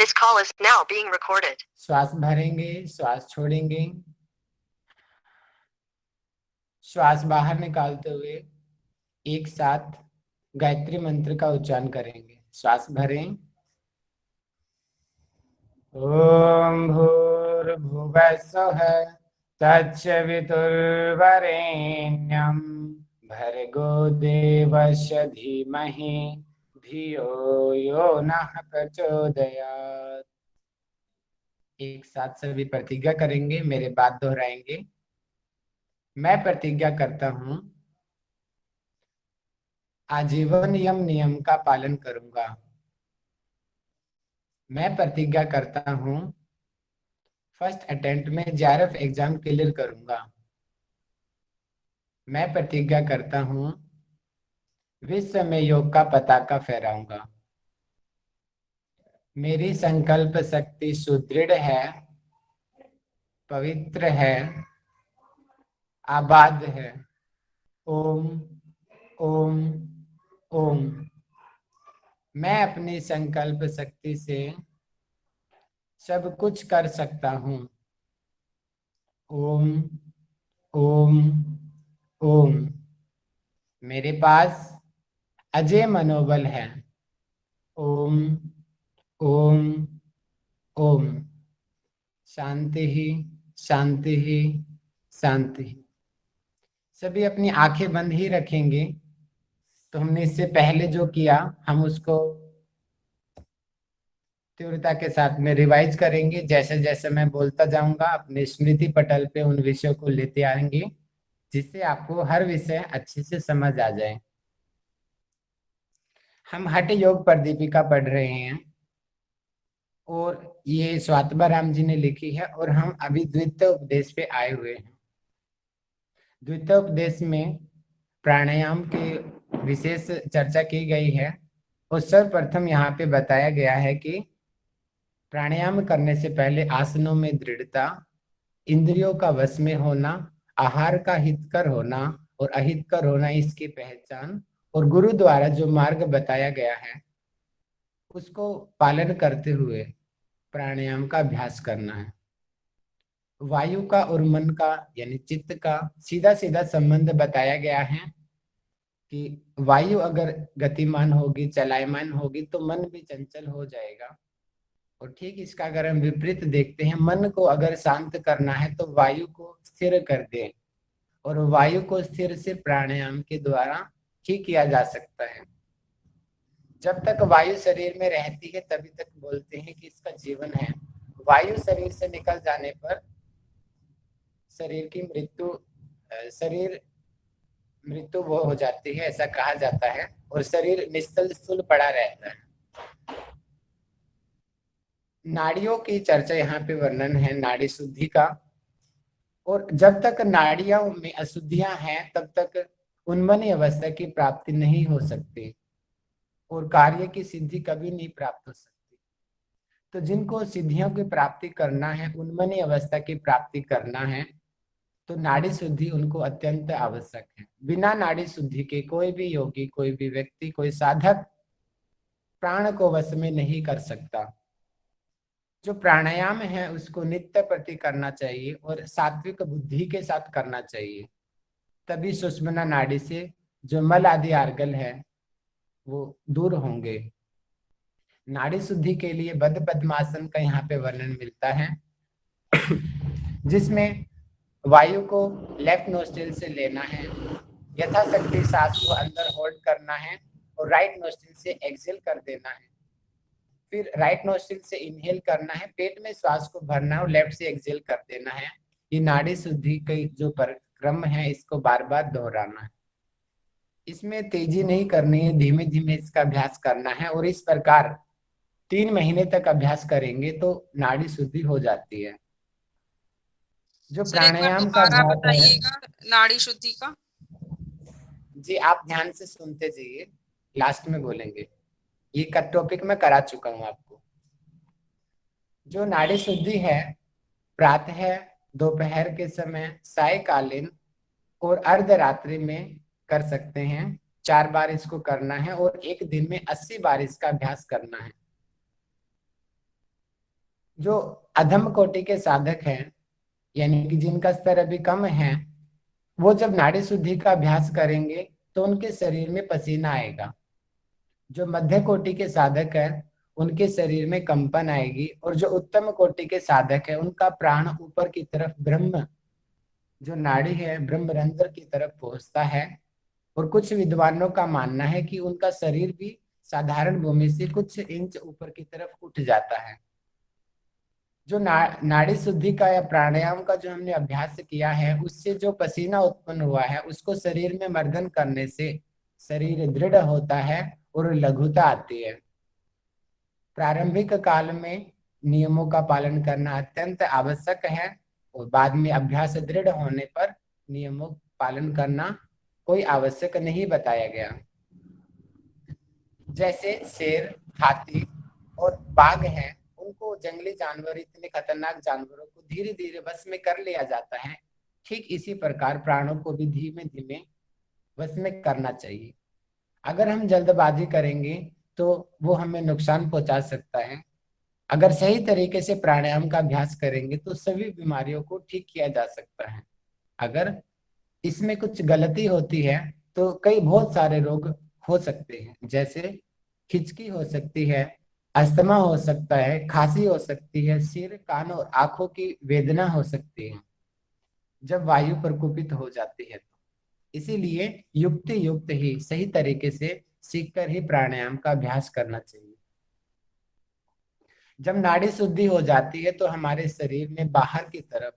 This call is now being recorded. श्वास भरेंगे, श्वास छोड़ेंगे। श्वास बाहर निकालते हुए एक साथ गायत्री मंत्र का उच्चारण करेंगे। श्वास भरें। ओम भूर्भुवः स्वः तत्सवितुर्वरेण्यं भर्गो देवस्य धीमहि धियो यो नः प्रचोदयात्। एक साथ सभी प्रतिज्ञा करेंगे, मेरे बाद दोहराएंगे। मैं प्रतिज्ञा करता हूं आजीवन यम नियम का पालन करूंगा। मैं प्रतिज्ञा करता हूं फर्स्ट अटेम्प्ट में जेआरएफ एग्जाम क्लियर करूंगा। मैं प्रतिज्ञा करता हूं विश्व में योग का पताका फहराऊंगा। मेरी संकल्प शक्ति सुदृढ़ है, पवित्र है, आबाद है। ओम ओम ओम। मैं अपनी संकल्प शक्ति से सब कुछ कर सकता हूँ। ओम ओम ओम। मेरे पास अजय मनोबल है। ओम ओम ओम। शांति ही शांति ही शांति। सभी अपनी आंखें बंद ही रखेंगे। तो हमने इससे पहले जो किया हम उसको तीव्रता के साथ में रिवाइज करेंगे। जैसे जैसे मैं बोलता जाऊंगा अपने स्मृति पटल पे उन विषयों को लेते आएंगे जिससे आपको हर विषय अच्छे से समझ आ जाए। हम हठ योग प्रदीपिका पढ़ रहे हैं और ये स्वात्मा राम जी ने लिखी है और हम अभी द्वितीय उपदेश पे आए हुए हैं। द्वितीय उपदेश में प्राणायाम के विशेष चर्चा की गई है और सर्वप्रथम यहाँ पे बताया गया है कि प्राणायाम करने से पहले आसनों में दृढ़ता, इंद्रियों का वश में होना, आहार का हितकर होना और अहितकर होना इसकी पहचान और गुरु द्वारा जो मार्ग बताया गया है उसको पालन करते हुए प्राणायाम का अभ्यास करना है। वायु का और मन का यानी चित्त का सीधा सीधा संबंध बताया गया है कि वायु अगर गतिमान होगी, चलायमान होगी तो मन भी चंचल हो जाएगा। और ठीक इसका अगर हम विपरीत देखते हैं, मन को अगर शांत करना है तो वायु को स्थिर कर दें और वायु को स्थिर से प्राणायाम के द्वारा ही किया जा सकता है। जब तक वायु शरीर में रहती है तभी तक बोलते हैं कि इसका जीवन है। वायु शरीर से निकल जाने पर शरीर की शरीर मृत्यु वो हो जाती है, ऐसा कहा जाता है और शरीर निश्चल स्थूल पड़ा रहता है। नाड़ियों की चर्चा यहाँ पे वर्णन है नाड़ी शुद्धि का। और जब तक नाड़ियों में अशुद्धियां हैं तब तक उन्मनी अवस्था की प्राप्ति नहीं हो सकती और कार्य की सिद्धि कभी नहीं प्राप्त हो सकती। तो जिनको सिद्धियों की प्राप्ति करना है, उन्मनी अवस्था की प्राप्ति करना है, तो नाड़ी शुद्धि उनको अत्यंत आवश्यक है। बिना नाड़ी शुद्धि के कोई भी योगी, कोई भी व्यक्ति, कोई साधक प्राण को वश में नहीं कर सकता। जो प्राणायाम है उसको नित्य प्रति करना चाहिए और सात्विक बुद्धि के साथ करना चाहिए। तभी सुषुम्ना नाड़ी से जो मल आदि आर्गल है वो दूर होंगे। नाड़ी शुद्धि के लिए बद्ध पद्मासन का यहाँ पे वर्णन मिलता है जिसमें वायु को लेफ्ट नोस्ट्रिल से लेना है, यथाशक्ति सांस को अंदर होल्ड करना है और राइट नोस्ट्रिल से एक्सहेल कर देना है। फिर राइट नोस्ट्रिल से इनहेल करना है, पेट में श्वास को भरना है और लेफ्ट से एक्सहेल कर देना है। ये नाड़ी शुद्धि का जो क्रम है इसको बार बार दोहराना है। इसमें तेजी नहीं करनी है, धीमे धीमे इसका अभ्यास करना है और इस प्रकार 3 महीने तक अभ्यास करेंगे तो नाड़ी शुद्धि हो जाती है। जो सर एक बार प्राणायाम का दोबारा अभ्यास है, बताइएगा नाड़ी शुद्धि का। जी आप ध्यान से सुनते जाइए, लास्ट में बोलेंगे। ये का टॉपिक मैं करा चुका हूं आपको। जो नाड़ी शुद्धि है प्रातः, दोपहर के समय, सायकालीन और अर्धरात्रि में कर सकते हैं। 4 बार इसको करना है और एक दिन में 80 बार इसका अभ्यास करना है। जो अधम कोटि के साधक हैं, यानी कि जिनका स्तर अभी कम है, वो जब नाड़ी शुद्धि का अभ्यास करेंगे तो उनके शरीर में पसीना आएगा। जो मध्य कोटि के साधक है उनके शरीर में कंपन आएगी, और जो उत्तम कोटि के साधक है उनका प्राण ऊपर की तरफ ब्रह्म जो नाड़ी है ब्रह्मरंध्र की तरफ पहुंचता है। और कुछ विद्वानों का मानना है कि उनका शरीर भी साधारण भूमि से कुछ इंच ऊपर की तरफ उठ जाता है। जो नाड़ी शुद्धि का या प्राणायाम का जो हमने अभ्यास किया है, उससे जो पसीना उत्पन्न हुआ है उसको शरीर में मर्दन करने से शरीर दृढ़ होता है और लघुता आती है। प्रारंभिक काल में नियमों का पालन करना अत्यंत आवश्यक है, और बाद में अभ्यास दृढ़ होने पर नियमों का पालन करना कोई आवश्यक नहीं बताया गया। जैसे शेर, हाथी और बाघ हैं, उनको जंगली जानवर, इतने खतरनाक जानवरों को धीरे धीरे बस में कर लिया जाता है। ठीक इसी प्रकार प्राणों को भी धीमे धीमे बस में करना चाहिए। अगर हम जल्दबाजी करेंगे तो वो हमें नुकसान पहुंचा सकता है। अगर सही तरीके से प्राणायाम का अभ्यास करेंगे तो सभी बीमारियों को ठीक किया जा सकता है। अगर इसमें कुछ गलती होती है तो कई बहुत सारे रोग हो सकते हैं, जैसे खिंचकी हो सकती है, अस्थमा हो सकता है, खांसी हो सकती है, सिर, कान और आंखों की वेदना हो सकती है जब वायु प्रकोपित हो जाती है। इसीलिए युक्ति युक्त ही सही तरीके से सीखकर ही प्राणायाम का अभ्यास करना चाहिए। जब नाड़ी शुद्धि हो जाती है तो हमारे शरीर में बाहर की तरफ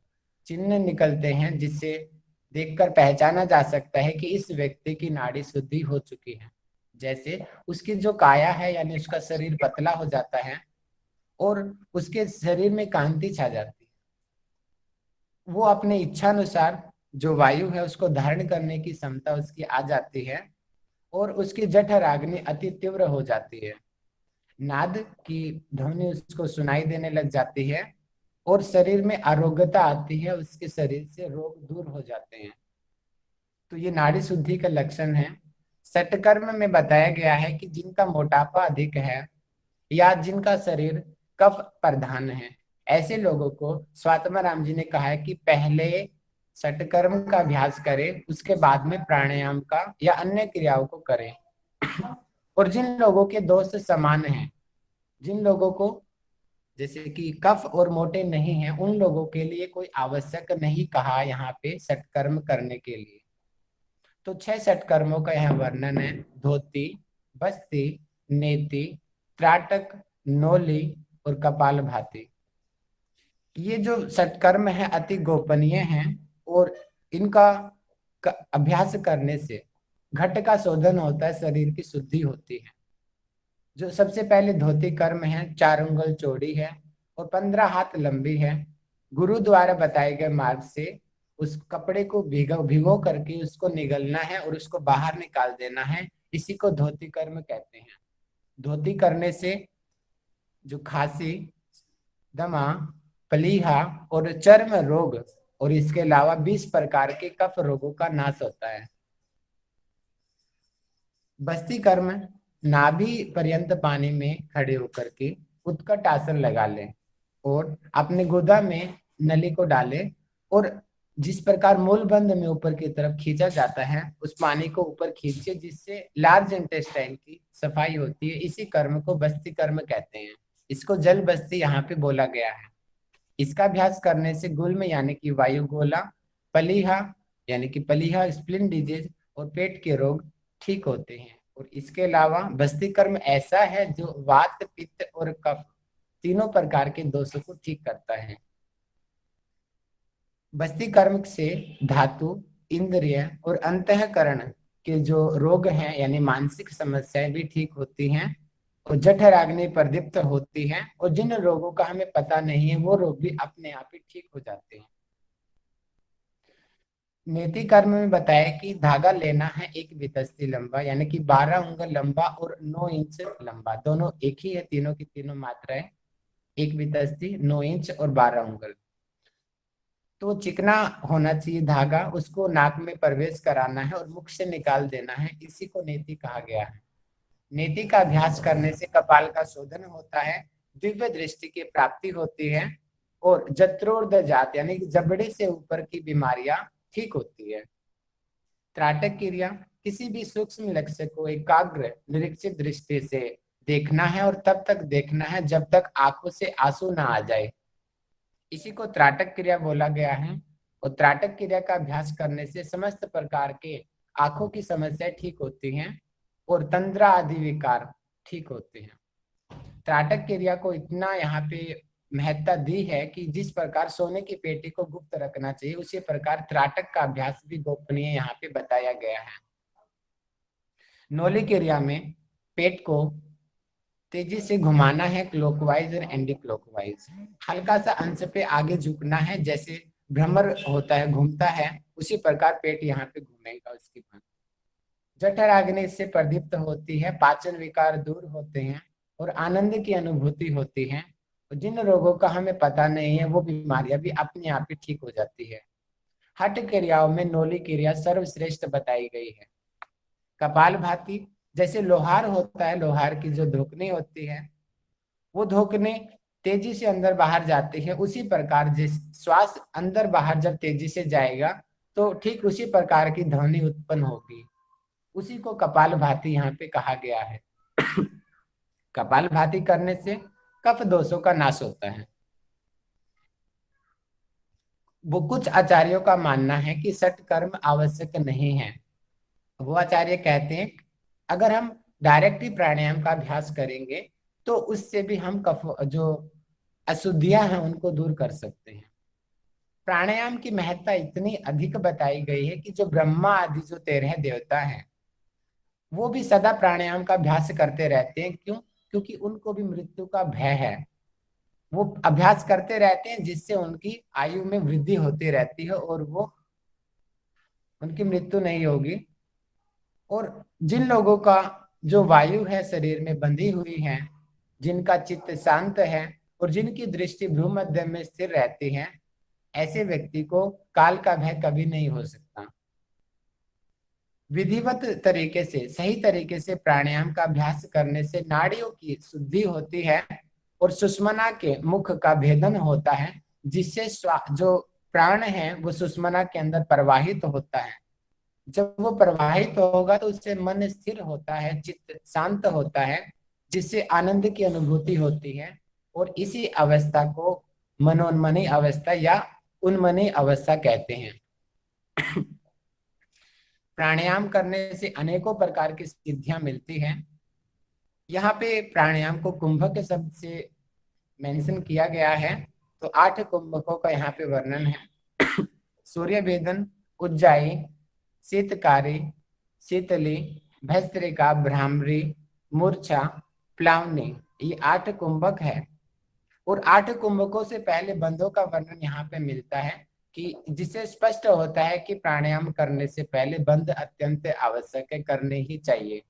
चिन्ह निकलते हैं, जिससे देखकर पहचाना जा सकता है कि इस व्यक्ति की नाड़ी शुद्धि हो चुकी है। जैसे उसकी जो काया है, यानी उसका शरीर पतला हो जाता है और उसके शरीर में कांति छा जाती है। वो अपने इच्छा अनुसार जो वायु है उसको धारण करने की क्षमता उसकी आ जाती है, और उसकी जठराग्नि अति तीव्र हो जाती है। नाद की ध्वनि उसको सुनाई देने लग जाती है, और शरीर में आरोग्यता आती है, उसके शरीर से रोग दूर हो जाते हैं। तो ये नाड़ी शुद्धि का लक्षण है। सटकर्म में बताया गया है कि जिनका मोटापा अधिक है या जिनका शरीर कफ प्रधान है, ऐसे लोगों को स्वात्मा राम जी ने कहा है कि पहले सटकर्म का अभ्यास करें, उसके बाद में प्राणायाम का या अन्य क्रियाओं को करें। और जिन लोगों के दोष समान हैं, जिन लोगों को जैसे कि कफ और मोटे नहीं हैं, उन लोगों के लिए कोई आवश्यक नहीं कहा यहाँ पे सत्कर्म करने के लिए। तो 6 सत्कर्मों का यहाँ वर्णन है: धोती, बस्ती, नेति, त्राटक, नोली और कपालभाति। ये जो सत्कर्म है अति गोपनीय हैं, और इनका अभ्यास करने से घट का शोधन होता है, शरीर की शुद्धि होती है। जो सबसे पहले धोती कर्म है, 4 उंगल चौड़ी है और 15 हाथ लंबी है। गुरु द्वारा बताए गए मार्ग से उस कपड़े को भिगो भिगो करके उसको निगलना है और उसको बाहर निकाल देना है। इसी को धोती कर्म कहते हैं। धोती करने से जो खांसी, दमा, प्लीहा और चर्म रोग और इसके अलावा 20 प्रकार के कफ रोगों का नाश होता है। बस्ती कर्म, नाभि पर्यंत पानी में खड़े होकर के उत्कट आसन लगा लें और अपने गुदा में नली को डालें, और जिस प्रकार मूलबंध में ऊपर की तरफ खींचा जाता है उस पानी को ऊपर खींचे, जिससे लार्ज इंटेस्टाइन की सफाई होती है। इसी कर्म को बस्ती कर्म कहते हैं। इसको जल बस्ती यहाँ पे बोला गया है। इसका अभ्यास करने से गुल्म यानी कि वायु गोला, पलीहा यानी कि पलीहा, स्प्लिन डिजीज और पेट के रोग ठीक होते हैं। और इसके अलावा बस्ती कर्म ऐसा है जो वात, पित्त और कफ तीनों प्रकार के दोषों को ठीक करता है। बस्ती कर्म से धातु, इंद्रिय और अंतःकरण के जो रोग हैं यानी मानसिक समस्याएं भी ठीक होती हैं, और जठराग्नि प्रदीप्त होती है, और जिन रोगों का हमें पता नहीं है वो रोग भी अपने आप ही ठीक हो जाते हैं। नेति कर्म में बताया कि धागा लेना है 1 वितस्ती लंबा, यानी कि 12 उंगल लंबा और 9 इंच लंबा, दोनों एक ही है, तीनों की तीनों मात्राएं 1 वितस्ती, 9 इंच और 12 उंगल। तो चिकना होना चाहिए धागा, उसको नाक में प्रवेश कराना है और मुख से निकाल देना है। इसी को नेति कहा गया है। नेति का अभ्यास करने से कपाल का शोधन होता है, दिव्य दृष्टि की प्राप्ति होती है और जत्रोर्ध जात यानी कि जबड़े से ऊपर की बीमारियां ठीक होती है। त्राटक क्रिया किसी भी सूक्ष्म लक्ष्य को एकाग्र निरीक्षित दृष्टि से देखना है और तब तक देखना है जब तक आंखों से आंसू ना आ जाए। इसी को त्राटक क्रिया बोला गया है। और त्राटक क्रिया का अभ्यास करने से समस्त प्रकार के आंखों की समस्याएं ठीक होती हैं और तंद्रा आदि विकार ठीक होते हैं। त्राटक क्रिया को इतना यहाँ पे महत्ता दी है कि जिस प्रकार सोने की पेटी को गुप्त रखना चाहिए उसी प्रकार त्राटक का अभ्यास भी गोपनीय यहाँ पे बताया गया है। नोली क्रिया में पेट को तेजी से घुमाना है क्लॉकवाइज और एंटी क्लॉकवाइज। हल्का सा अंश पे आगे झुकना है, जैसे भ्रमर होता है घूमता है उसी प्रकार पेट यहाँ पे घूमेगा उसकी बाद। जठराग्नि इससे प्रदीप्त होती है, पाचन विकार दूर होते हैं और आनंद की अनुभूति होती है। जिन रोगों का हमें पता नहीं है वो बीमारियां भी अपने आप ही ठीक हो जाती है। हठ क्रियाओं में नोली क्रिया सर्वश्रेष्ठ बताई गई है। कपाल भाती, जैसे लोहार होता है, लोहार की जो धोकनी होती है वो धोकने तेजी से अंदर बाहर जाती है, उसी प्रकार जिस श्वास अंदर बाहर जब तेजी से जाएगा तो ठीक उसी प्रकार की ध्वनि उत्पन्न होगी। उसी को कपाल भाती यहाँ पे कहा गया है। कपाल भाती करने से कफ दोषों का नाश होता है। वो कुछ आचार्यों का मानना है कि सठ कर्म आवश्यक नहीं है। वो आचार्य कहते हैं अगर हम डायरेक्ट ही प्राणायाम का अभ्यास करेंगे तो उससे भी हम कफ जो अशुद्धियां हैं उनको दूर कर सकते हैं। प्राणायाम की महत्ता इतनी अधिक बताई गई है कि जो ब्रह्मा आदि जो 13 देवता हैं वो भी सदा प्राणायाम का अभ्यास करते रहते हैं। क्यों? क्योंकि उनको भी मृत्यु का भय है। वो अभ्यास करते रहते हैं जिससे उनकी आयु में वृद्धि होती रहती है और वो उनकी मृत्यु नहीं होगी। और जिन लोगों का जो वायु है शरीर में बंधी हुई है, जिनका चित्त शांत है और जिनकी दृष्टि भ्रू मध्य में स्थिर रहती है, ऐसे व्यक्ति को काल का भय कभी नहीं हो सकता। विधिवत तरीके से सही तरीके से प्राणायाम का अभ्यास करने से नाड़ियों की शुद्धि होती है और सुषुम्ना के मुख का भेदन होता है, जिससे जो प्राण है वो सुषुम्ना के अंदर प्रवाहित होता है। जब वो प्रवाहित होगा तो उससे मन स्थिर होता है, चित्त शांत होता है, जिससे आनंद की अनुभूति होती है और इसी अवस्था को मनोन्मनी अवस्था या उन्मनी अवस्था कहते हैं। प्राणायाम करने से अनेकों प्रकार की सिद्धियां मिलती हैं। यहाँ पे प्राणायाम को कुंभक शब्द से मेंशन किया गया है। तो 8 कुंभकों का यहाँ पे वर्णन है। सूर्य भेदन, उज्जाई, शीतकारी, शीतली, भस्त्रिका, भ्रामरी, मूर्छा, प्लावनी, ये 8 कुंभक है। और 8 कुंभकों से पहले बंधों का वर्णन यहाँ पे मिलता है कि जिससे स्पष्ट होता है कि प्राणायाम करने से पहले बंध अत्यंत आवश्यक है, करने ही चाहिए।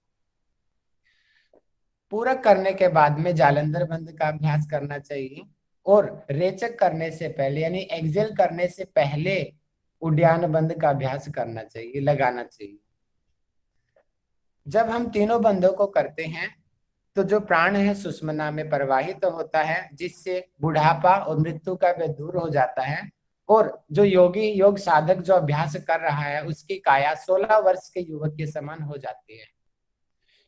पूरक करने के बाद में जालंधर बंध का अभ्यास करना चाहिए और रेचक करने से पहले यानी एक्सेल करने से पहले उड्डयन बंध का अभ्यास करना चाहिए, लगाना चाहिए। जब हम तीनों बंधों को करते हैं तो जो प्राण है सुषुम्ना में प्रवाहित तो होता है, जिससे बुढ़ापा और मृत्यु का भय दूर हो जाता है। और जो योगी योग साधक जो अभ्यास कर रहा है उसकी काया 16 वर्ष के युवक के समान हो जाती है।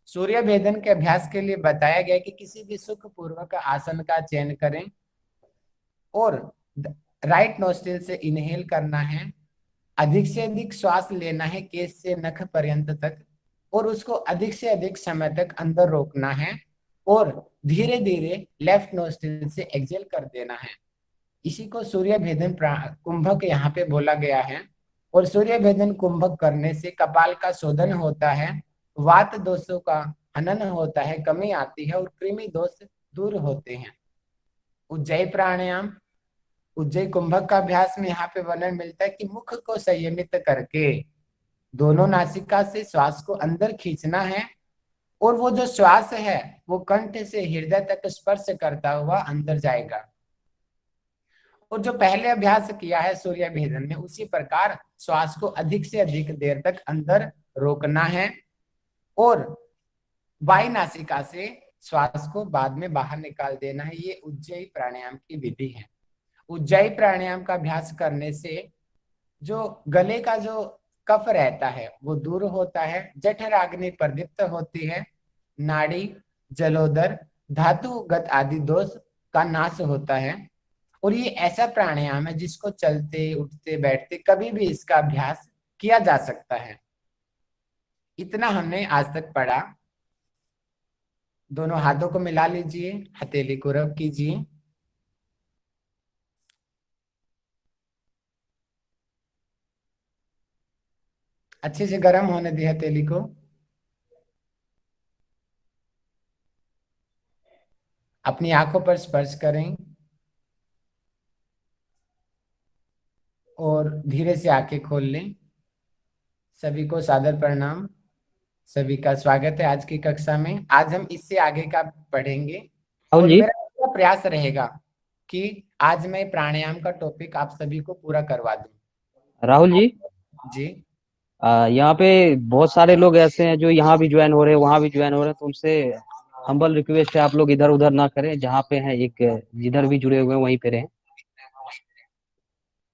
सूर्य भेदन के अभ्यास के लिए बताया गया कि किसी भी सुख पूर्वक आसन का चयन करें और राइट नोस्ट्रिल से इनहेल करना है, अधिक से अधिक श्वास लेना है केस से नख पर्यंत तक और उसको अधिक से अधिक समय तक अंदर रोकना है और धीरे धीरे लेफ्ट नोस्ट्रिल से एक्सेल कर देना है। इसी को सूर्य भेदन कुंभक यहाँ पे बोला गया है। और सूर्य भेदन कुंभक करने से कपाल का शोधन होता है, वात दोषों का हनन होता है, कमी आती है और कृमि दोष दूर होते हैं। उज्जयी प्राणायाम, उज्जयी कुंभक का अभ्यास में यहाँ पे वर्णन मिलता है कि मुख को संयमित करके दोनों नासिका से श्वास को अंदर खींचना है और वो जो श्वास है वो कंठ से हृदय तक स्पर्श करता हुआ अंदर जाएगा। और जो पहले अभ्यास किया है सूर्य भेदन में उसी प्रकार श्वास को अधिक से अधिक देर तक अंदर रोकना है और वायु नासिका से श्वास को बाद में बाहर निकाल देना है। ये उज्जयी प्राणायाम की विधि है। उज्जयी प्राणायाम का अभ्यास करने से जो गले का जो कफ रहता है वो दूर होता है, जठराग्नि प्रदीप्त होती है, नाड़ी, जलोदर, धातुगत आदि दोष का नाश होता है। और ये ऐसा प्राणायाम है जिसको चलते उठते बैठते कभी भी इसका अभ्यास किया जा सकता है। इतना हमने आज तक पढ़ा। दोनों हाथों को मिला लीजिए, हथेली को रब कीजिए। अच्छे से गर्म होने दी हथेली को। अपनी आंखों पर स्पर्श करें और धीरे से आंखें खोल लें। सभी को सादर प्रणाम। सभी का स्वागत है आज की कक्षा में। आज हम इससे आगे का पढ़ेंगे राहुल और जी। मेरा पूरा प्रयास रहेगा कि आज मैं प्राणायाम का टॉपिक आप सभी को पूरा करवा दूं। राहुल जी, जी। यहाँ पे बहुत सारे लोग ऐसे हैं जो यहाँ भी ज्वाइन हो रहे हैं, वहाँ भी ज्वाइन हो रहे हैं, तो उनसे हम्बल रिक्वेस्ट है आप लोग इधर उधर ना करें, जहाँ पे हैं एक जिधर भी जुड़े हुए हैं वहीं पे रहें।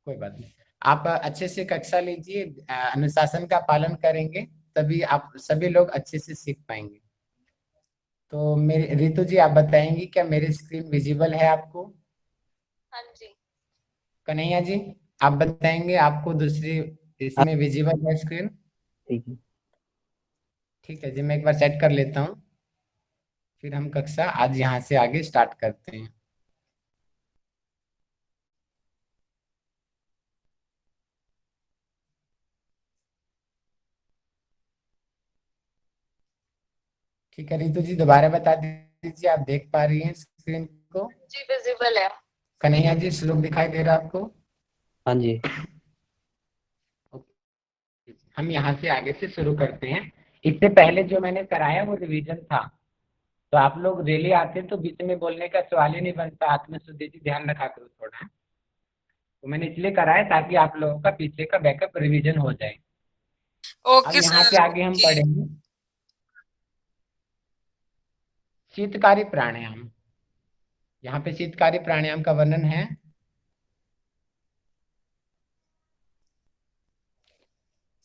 कोई बात नहीं। आप अच्छे से कक्षा लीजिए, अनुशासन का पालन करेंगे तभी आप सभी लोग अच्छे से सीख पाएंगे। तो मेरे रितु जी, आप बताएंगी क्या मेरी स्क्रीन विजिबल है आपको? हाँ जी। कन्हैया जी, आप बताएंगे आपको दूसरी हाँ, इसमें विजिबल है स्क्रीन? ठीक है। ठीक है जी, मैं एक बार सेट कर लेता हूँ, फिर हम कक्षा आज यहाँ से आगे स्टार्ट करते हैं। ठीक है रितु जी, दोबारा बता दीजिए, आप देख पा रही हैं स्क्रीन को? जी विजिबल है। कन्हैया जी, श्लोक दिखाई दे रहा है आपको? हाँ जी। हम यहाँ से आगे से शुरू करते हैं। इससे पहले जो मैंने कराया वो रिवीजन था, तो आप लोग डेली आते तो बीच में बोलने का सवाल ही नहीं बनता। आत्मशुद्धि जी ध्यान रखा करो थोड़ा। तो मैंने इसलिए कराया ताकि आप लोगों का पीछे का बैकअप रिवीजन हो जाए। अब ओके यहाँ से सर, आगे हम ओके। पढ़ेंगे शीतकारी प्राणायाम। यहाँ पे शीतकारी प्राणायाम का वर्णन है।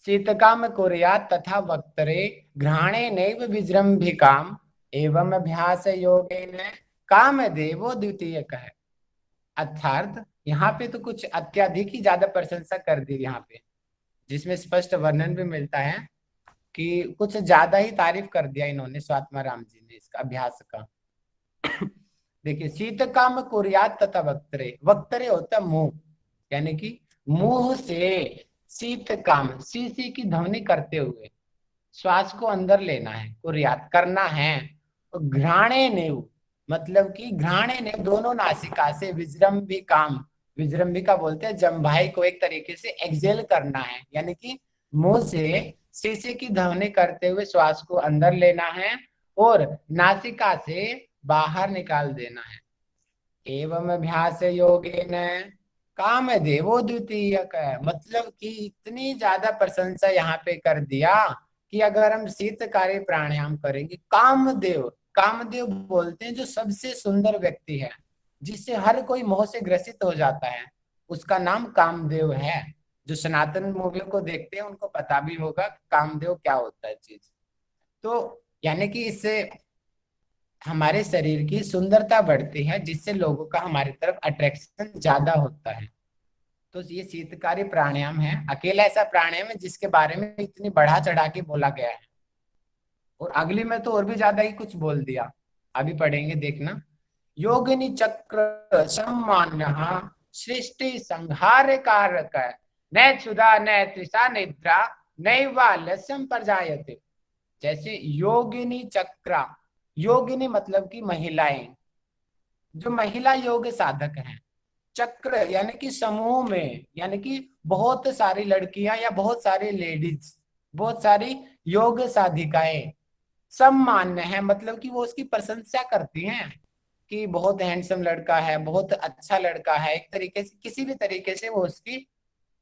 शीतकाम कुर्यात् तथा वक्तरे घ्राणे नैव विजृंभिकाम एवं अभ्यास योगेन कामदेवो द्वितीयक है। अर्थात यहाँ पे तो कुछ अत्यधिक ही ज्यादा प्रशंसा कर दी यहाँ पे, जिसमें स्पष्ट वर्णन भी मिलता है कि कुछ ज्यादा ही तारीफ कर दिया इन्होंने, स्वात्मा राम जी ने इसका अभ्यास का। देखिए, शीत काम कुर्यात तथा वक्तरे, वक्तरे होता है मुंह, यानी कि मुंह से शीत काम, सी की ध्वनि करते हुए श्वास को अंदर लेना है, कुर्यात करना है। और घ्राणे नेव, मतलब कि घ्राणे नेव दोनों नासिका से विजृंभी काम, विजृंभिका बोलते हैं जम्भाई को एक तरीके से एक्सेल करना है, यानी कि मुंह से शीशे की ध्वनि करते हुए श्वास को अंदर लेना है और नासिका से बाहर निकाल देना है। एवं अभ्यास योगेन कामदेवो द्वितीयक है, मतलब कि इतनी ज्यादा प्रशंसा यहाँ पे कर दिया कि अगर हम शीतकारी प्राणायाम करेंगे, कामदेव, कामदेव बोलते हैं जो सबसे सुंदर व्यक्ति है, जिससे हर कोई मोह से ग्रसित हो जाता है, उसका नाम कामदेव है। जो सनातन मूवियों को देखते हैं उनको पता भी होगा कामदेव क्या होता है चीज। तो यानी कि इससे हमारे शरीर की सुंदरता बढ़ती है, जिससे लोगों का हमारी तरफ अट्रैक्शन ज्यादा होता है। तो ये शीतकारी प्राणायाम है, अकेला ऐसा प्राणायाम है जिसके बारे में इतनी बढ़ा चढ़ा के बोला गया है। और अगली में तो और भी ज्यादा ही कुछ बोल दिया, अभी पढ़ेंगे देखना। योगिनी चक्र सम्मान्य सृष्टि संहार कारक न क्षुधा न तृषा निद्रा नैवालस्यम प्रजायते। जैसे योगिनी चक्रा, योगिनी मतलब कि महिलाएं, जो महिला योग साधक हैं। चक्र यानी कि समूह में, यानी कि बहुत सारी लड़कियां या बहुत सारी लेडीज, बहुत सारी योग साधिकाएं सम्मान्य है, मतलब कि वो उसकी प्रशंसा करती हैं कि बहुत हैंडसम लड़का है, बहुत अच्छा लड़का है, एक तरीके से किसी भी तरीके से वो उसकी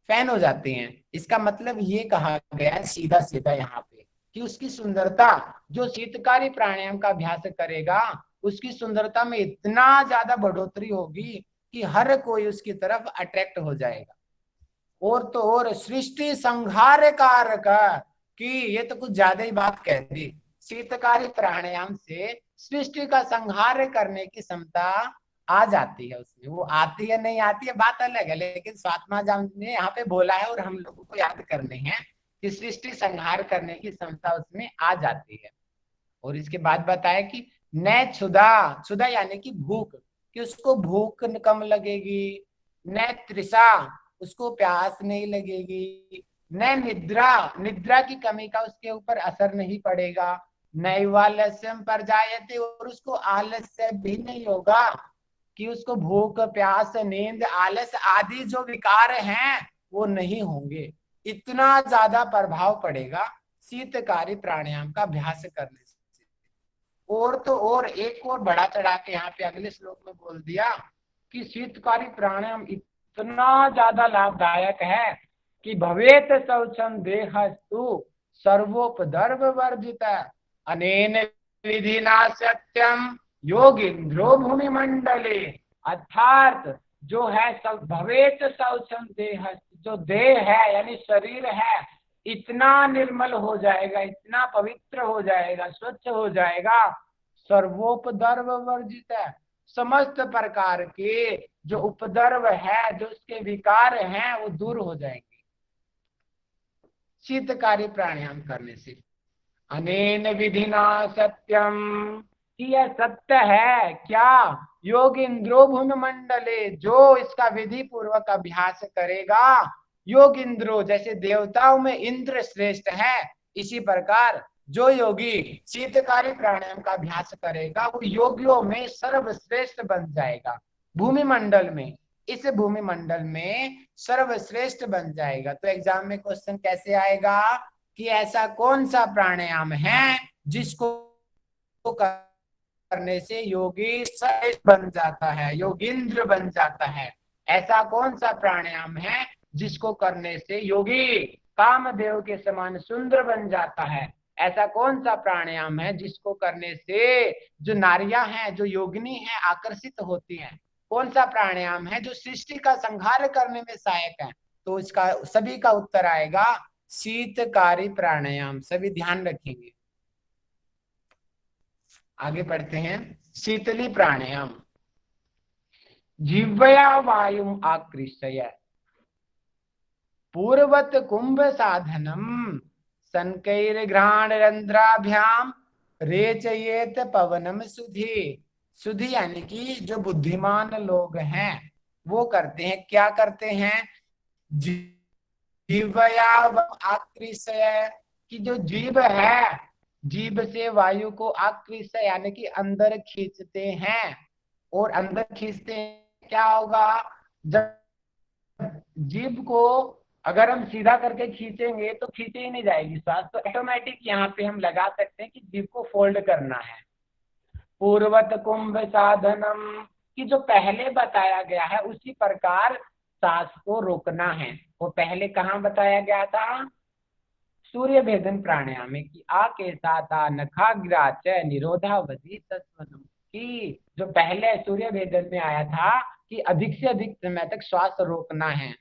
फैन हो जाती हैं। इसका मतलब ये कहा गया है सीधा सीधा यहाँ पे कि उसकी सुंदरता, जो शीतकारी प्राणायाम का अभ्यास करेगा उसकी सुंदरता में इतना ज्यादा बढ़ोतरी होगी कि हर कोई उसकी तरफ अट्रैक्ट हो जाएगा। और तो और सृष्टि संहार कारक, कि ये तो कुछ ज्यादा ही बात कह दी। शीतकारी प्राणायाम से सृष्टि का संहार करने की क्षमता आ जाती है उसमें। वो आती है नहीं आती है बात अलग है, लेकिन स्वात्मा जाम ने यहाँ पे बोला है और हम लोगों को याद करने हैं कि सृष्टि संहार करने की क्षमता उसमें आ जाती है। और इसके बाद बताया कि न क्षुधा, क्षुधा यानी कि भूख, कि उसको भूख कम लगेगी, न तृषा, उसको प्यास नहीं लगेगी, न निद्रा, निद्रा की कमी का उसके ऊपर असर नहीं पड़ेगा, नैवालस्यम पर जायते, और उसको आलस्य भी नहीं होगा, कि उसको भूख प्यास नींद आलस आदि जो विकार हैं वो नहीं होंगे। इतना ज्यादा प्रभाव पड़ेगा शीतकारी प्राणायाम का अभ्यास करने से। और तो और एक और बड़ा चढ़ा के यहाँ पे अगले श्लोक में बोल दिया कि शीतकारी प्राणायाम इतना ज्यादा लाभदायक है कि भवेत शौचम देहस्तु सर्वोपद्रव वर्जित अनेन विधिना सत्यम योगिंद्रो भूमि मंडले। अर्थात जो है सब भवेत शौचम देह, जो देह है यानी शरीर है इतना निर्मल हो जाएगा, इतना पवित्र हो जाएगा, स्वच्छ हो जाएगा, सर्वोपद्रव वर्जित है, समस्त प्रकार के जो उपद्रव है, जो उसके विकार हैं वो दूर हो जाएंगे शीतकारी प्राणायाम करने से। अनेन विधिना सत्यम, कि यह सत्य है क्या, योगिंद्रो भूमि मंडले, जो इसका विधि पूर्वक अभ्यास करेगा, योगिंद्रो जैसे देवताओं में इंद्र श्रेष्ठ है, इसी प्रकार जो योगी शीतकारी प्राणायाम का अभ्यास करेगा वो योगियों में सर्वश्रेष्ठ बन जाएगा। भूमि मंडल में, इस भूमि मंडल में सर्वश्रेष्ठ बन जाएगा। तो एग्जाम में क्वेश्चन कैसे आएगा कि ऐसा कौन सा प्राणायाम है जिसको करने से योगी श्रेष्ठ बन जाता है, योगिंद्र बन जाता है। ऐसा कौन सा प्राणायाम है जिसको करने से योगी कामदेव के समान सुंदर बन जाता है। ऐसा कौन सा प्राणायाम है जिसको करने से जो नारियां हैं, जो योगिनी हैं, आकर्षित होती हैं। कौन सा प्राणायाम है जो सृष्टि का संहार करने में सहायक है। तो इसका सभी का उत्तर आएगा शीतकारी प्राणायाम। सभी ध्यान रखेंगे। आगे बढ़ते हैं। शीतली प्राणायाम। जिह्वया वायुम आकृष्य पूर्वत कुंभ साधनम संकैर्घ्राण रंध्राभ्याम रेचयेत पवनम सुधि। सुधि यानी कि जो बुद्धिमान लोग हैं वो करते हैं, क्या करते हैं, जिह्वया आकृष्य, कि जो जीव है जीभ से वायु को आकृष्य यानी कि अंदर खींचते हैं। और अंदर खींचते हैं क्या होगा, जब जीभ को अगर हम सीधा करके खींचेंगे तो खींचे ही नहीं जाएगी श्वास, तो ऑटोमेटिक यहाँ पे हम लगा सकते हैं कि जीभ को फोल्ड करना है। पूर्वत कुंभ साधनम, कि जो पहले बताया गया है उसी प्रकार सांस को रोकना है। वो पहले कहाँ बताया गया था, सूर्य भेदन प्राणायाम में, कि आ के साथा नखाग्रा च निरोधावधि तत्वनम, कि जो पहले सूर्य भेदन में आया था कि अधिक से अधिक समय तक श्वास रोकना है।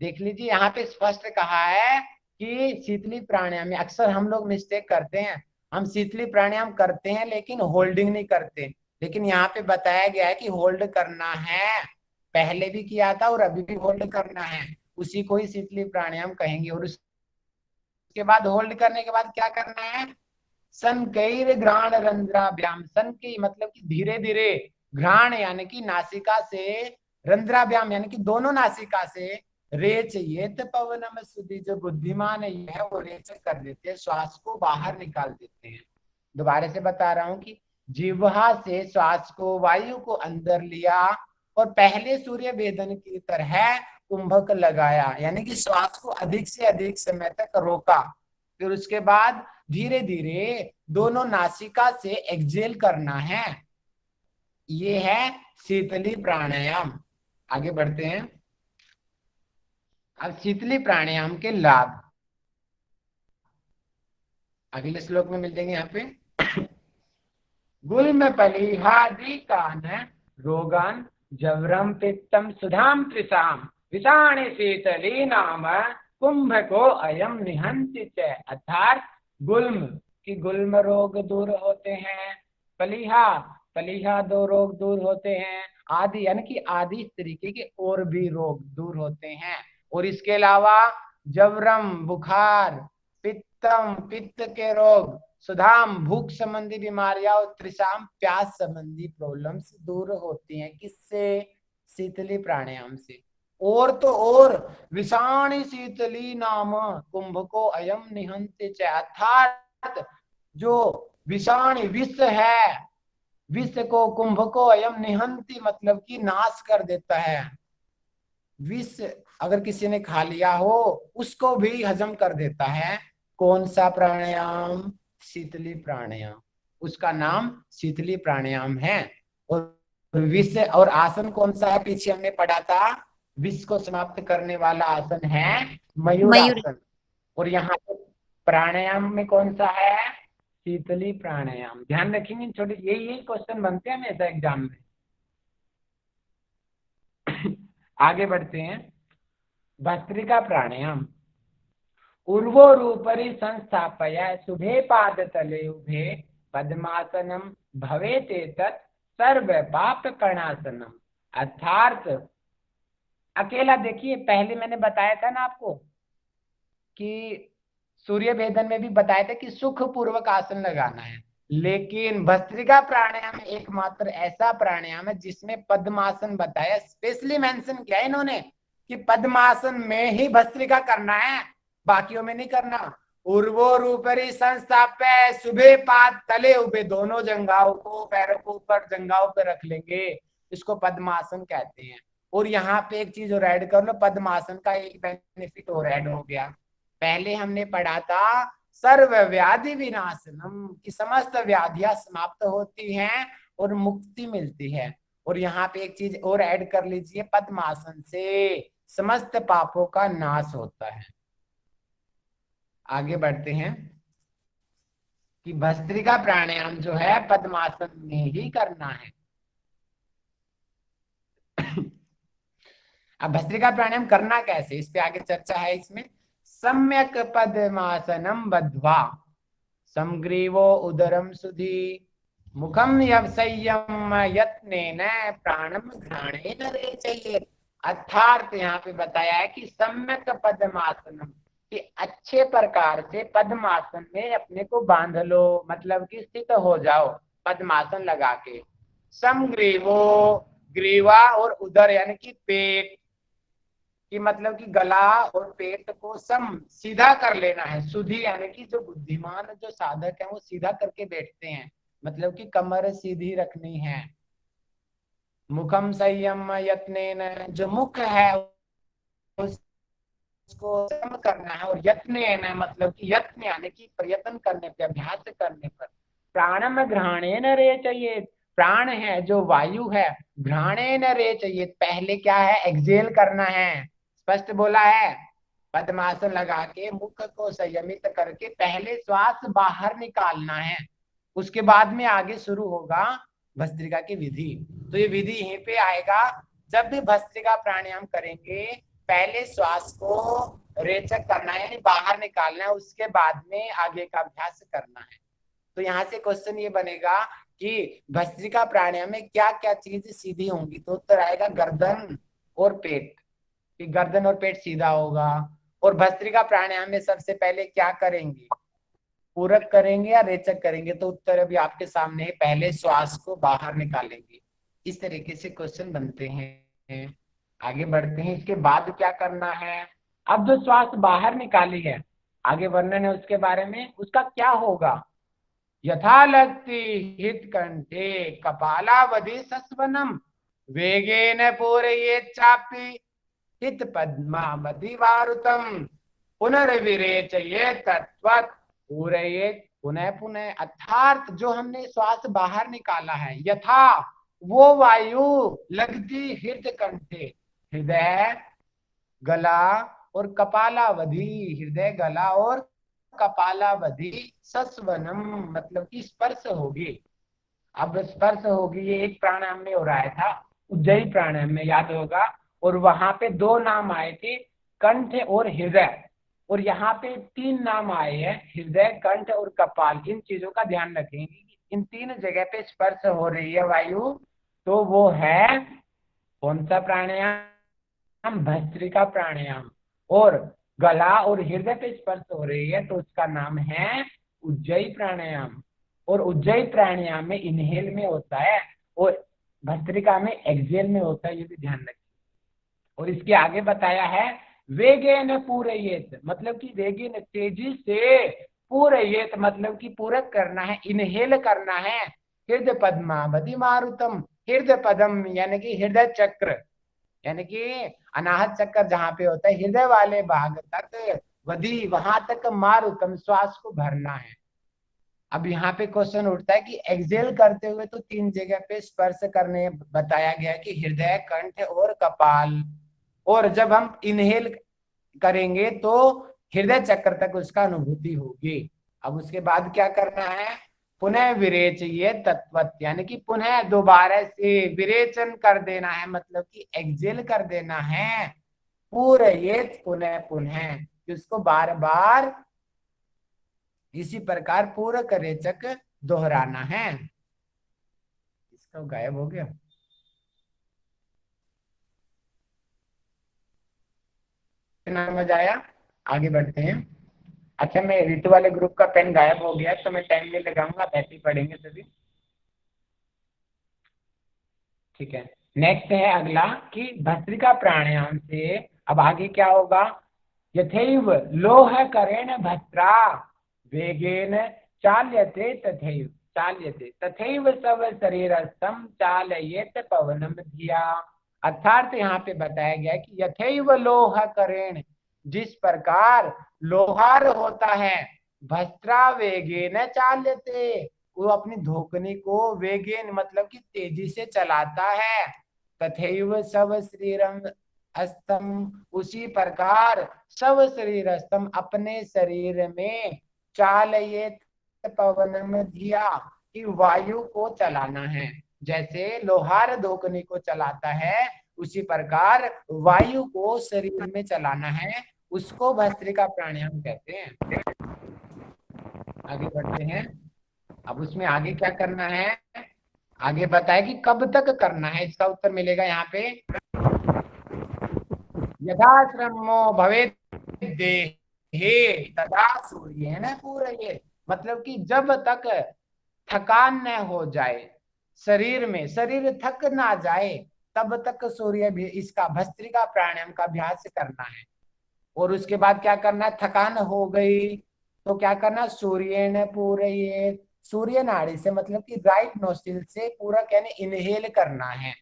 देख लीजिए यहाँ पे स्पष्ट कहा है कि शीतली प्राणायाम में अक्सर हम लोग मिस्टेक करते हैं, हम शीतली प्राणायाम करते हैं लेकिन होल्डिंग नहीं करते। लेकिन यहाँ पे बताया गया है कि होल्ड करना है, पहले भी किया था और अभी भी होल्ड करना है, उसी को ही शीतली प्राणायाम कहेंगे। और उसके बाद होल्ड करने के बाद क्या करना है, संकैर घ्राण रंध्राभ्याम, सन की मतलब कि धीरे धीरे, घ्राण यानी कि नासिका से, रंध्राभ्याम यानी कि दोनों नासिका से, रेच ये पवनम सुधि, जो बुद्धिमान है वो रेच कर देते हैं, श्वास को बाहर निकाल देते हैं। दोबारा से बता रहा हूं कि जिह्वा से श्वास को, वायु को अंदर लिया और पहले सूर्य भेदन की तरह कुंभक लगाया, यानी कि श्वास को अधिक से अधिक समय तक रोका। फिर उसके बाद धीरे धीरे दोनों नासिका से एक्सहेल करना है। ये है शीतली प्राणायाम। आगे बढ़ते हैं। अब शीतली प्राणायाम के लाभ। अगले श्लोक में मिल जाएंगे यहाँ पे। गुल्म पलिहादि कान रोगान जवरम पित्तम सुधाम त्रिसाम विषाणी शीतली नाम कुंभ को अयम निहंति च। अर्थात गुल्म की गुल्म रोग दूर होते हैं, पलिहा पलिहा दो रोग दूर होते हैं, आदि यानी कि आदि इस तरीके के और भी रोग दूर होते हैं। और इसके अलावा जवरम बुखार, पित्तम पित्त के रोग, सुधाम भूख संबंधी बीमारियां और त्रिशाम प्यास संबंधी प्रॉब्लम्स दूर होती हैं। किससे? शीतली प्राणायाम से। और तो और विषाणी शीतली नाम कुंभ को अयम निहंति च। अर्थात जो विषाणी विष है, विष को कुंभ को अयम निहंति मतलब कि नाश कर देता है। विष अगर किसी ने खा लिया हो उसको भी हजम कर देता है। कौन सा प्राणायाम? शीतली प्राणायाम। उसका नाम शीतली प्राणायाम है। और विष और आसन कौन सा है? पीछे हमने पढ़ा था, विष को समाप्त करने वाला आसन है मयूर आसन। और यहाँ पे प्राणायाम में कौन सा है? शीतली प्राणायाम। ध्यान रखेंगे, छोटे यही क्वेश्चन बनते हैं हमेशा एग्जाम में। आगे बढ़ते हैं। भस्त्रिका प्राणायाम। उर्वोरूपरि संस्थापय शुभे पाद तले उभे पद्मासनम भवेत एतत् सर्व पाप कर्णासनम। अर्थात अकेला देखिए, पहले मैंने बताया था ना आपको कि सूर्य भेदन में भी बताया था कि सुख पूर्वक आसन लगाना है, लेकिन भस्त्रिका प्राणायाम एकमात्र ऐसा प्राणायाम है जिसमें पद्मासन बताया, स्पेशली मेंशन किया इन्होंने कि पद्मासन में ही भस्त्रिका करना है, बाकियों में नहीं करना। उर्वोर ऊपरी संस्थाप्य शुभे पाद तले उभे, दोनों जंघाओं को, पैरों को ऊपर जंघाओं पे रख लेंगे, इसको पद्मासन कहते हैं। और यहाँ पे एक चीज और ऐड कर लो, पद्मासन का एक बेनिफिट और ऐड हो गया। पहले हमने पढ़ा था सर्व व्याधि विनाशनम की समस्त व्याधियां समाप्त होती हैं और मुक्ति मिलती है। और यहाँ पे एक चीज और ऐड कर लीजिए, पद्मासन से समस्त पापों का नाश होता है। आगे बढ़ते हैं कि भस्त्रिका प्राणायाम जो है पद्मासन में ही करना है। अब भस्त्रिका प्राणायाम करना कैसे, इस पे आगे चर्चा है। इसमें सम्यक पद्मासनम बद्ध्वा समग्रीवो उदरम सुधी मुखम संयम यत्नेन प्राणम घ्राणेन रेचयेत्। अर्थात यहाँ पे बताया है कि सम्यक पद्मासनम, कि अच्छे प्रकार से पद्मासन में अपने को बांध लो, मतलब कि स्थित हो जाओ पद्मासन लगा के। समग्रीवो, ग्रीवा और उदर यानी कि पेट कि मतलब कि गला और पेट को सम सीधा कर लेना है। सुधी यानी कि जो बुद्धिमान जो साधक है वो सीधा करके बैठते हैं, मतलब कि कमर सीधी रखनी है। मुखम संयम यत्नेन, जो मुख है उसको सम करना है। और यत्नेन मतलब कि यत्न यानी कि प्रयत्न करने पे, अभ्यास करने पर। प्राणम घ्राणेन रेचयेत्, प्राण है जो वायु है, घ्राणेन रेचयेत् पहले क्या है? एक्सेल करना है। स्पष्ट बोला है, पद्मासन लगा के मुख को संयमित करके पहले श्वास बाहर निकालना है, उसके बाद में आगे शुरू होगा भस्त्रिका की विधि। तो ये विधि यहीं पे आएगा। जब भी भस्त्रिका प्राणायाम करेंगे पहले श्वास को रेचक करना है, यानी बाहर निकालना है, उसके बाद में आगे का अभ्यास करना है। तो यहाँ से क्वेश्चन ये बनेगा कि भस्त्रिका प्राणायाम में क्या क्या चीज सीधी होंगी, तो उत्तर आएगा गर्दन और पेट, कि गर्दन और पेट सीधा होगा। और भस्त्रिका प्राणायाम में सबसे पहले क्या करेंगे? पूरक करेंगे या रेचक करेंगे? तो उत्तर अभी आपके सामने है, पहले श्वास को बाहर निकालेंगे। इस तरीके से क्वेश्चन बनते हैं। आगे बढ़ते हैं, इसके बाद क्या करना है? अब जो श्वास बाहर निकाली है, आगे वर्णन है उसके बारे में, उसका क्या होगा? यथालक्ति हित कंठे कपालावधि सस्वनम वेगेन पूरयेत् चापि हित पद्मावधि वारुतम पुनर्विरेचयेत् तत्वत् पूरयेत् पुनः पुनः। अर्थात जो हमने श्वास बाहर निकाला है, यथा वो वायु लगती हृदय कंठे, हृदय गला और कपालावधि, हृदय गला और कपालावधि सस्वनम, मतलब कि स्पर्श होगी। अब स्पर्श होगी, ये एक प्राणायाम में हो रहा था, उज्जयी प्राणायाम में, याद होगा। और वहां पे दो नाम आए थे, कंठ और हृदय, और यहाँ पे तीन नाम आए हैं, हृदय, कंठ और कपाल। इन चीजों का ध्यान रखेंगे, इन तीन जगह पे स्पर्श हो रही है वायु, तो वो है कौन सा प्राणायाम? भस्त्रिका प्राणायाम। और गला और हृदय पे स्पर्श हो रही है तो उसका नाम है उज्जयी प्राणायाम। और उज्जयी प्राणायाम में इनहेल में होता है और भस्त्रिका में एक्सहेल में होता है, ये भी ध्यान रखिए। और इसके आगे बताया है वेगेन पूरयेत, मतलब कि वेगेन तेजी से, पूरयेत मतलब कि पूरक करना है, इनहेल करना है। हृदय पद्मावधि मारुतम, हृदय पदम यानी कि हृदय चक्र, यानी कि अनाहत चक्र जहाँ पे होता है, हृदय वाले भाग तक, वधि वहां तक, मारुतम श्वास को भरना है। अब यहाँ पे क्वेश्चन उठता है कि एक्सेल करते हुए तो तीन जगह पे स्पर्श करने बताया गया है कि हृदय, कंठ और कपाल, और जब हम इनहेल करेंगे तो हृदय चक्र तक उसका अनुभूति होगी। अब उसके बाद क्या करना है? पुनः विरेचय तत्वत, यानी कि पुनः दोबारा से विरेचन कर देना है, मतलब कि एक्सेल कर देना है। पूरे पुनः पुनः, कि उसको बार बार इसी प्रकार पूरक रेचक दोहराना है। इसका गायब हो गया। समझ आया? आगे बढ़ते हैं। अच्छा, मैं ऋतु वाले ग्रुप का पेन गायब हो गया तो मैं टाइम नहीं लगाऊंगा, आप ऐसे ही पढ़ेंगे सभी। ठीक है, नेक्स्ट है अगला कि भस्त्रिका प्राणायाम से अब आगे क्या होगा? यथैव लोह करेण भस्त्रा वेगेन चाल्यते तथैव, चाल्यते तथैव सब शरीरस्थम चालयेत पवनम धिया। अर्थात यहाँ पे बताया गया कि यथैव लोह करेण, जिस प्रकार लोहार होता है, भस्त्रा वेगेन चाल्यते, वो अपनी धोकनी को वेगेन मतलब कि तेजी से चलाता है। तथैव सब शरीरम अस्तम, उसी प्रकार सब शरीर अस्तम अपने शरीर में, चालयेत पवनम धिया, कि वायु को चलाना है। जैसे लोहार धोकनी को चलाता है, उसी प्रकार वायु को शरीर में चलाना है, उसको भस्त्रिका प्राणायाम कहते हैं। आगे बढ़ते हैं। अब उसमें आगे क्या करना है? आगे बताए कि कब तक करना है, इसका उत्तर मिलेगा यहाँ पे। यथा श्रमो भवेत् देहे तदा सूर्येण पूरयेत्, मतलब कि जब तक थकान न हो जाए शरीर में, शरीर थक ना जाए, तब तक सूर्य भी इसका भस्त्रिका प्राणायाम का अभ्यास करना है। और उसके बाद क्या करना है? थकान हो गई तो क्या करना? सूर्येण पूरयेत्, सूर्य नाड़ी से मतलब कि राइट नोस्ट्रिल से पूरक यानी इनहेल करना है।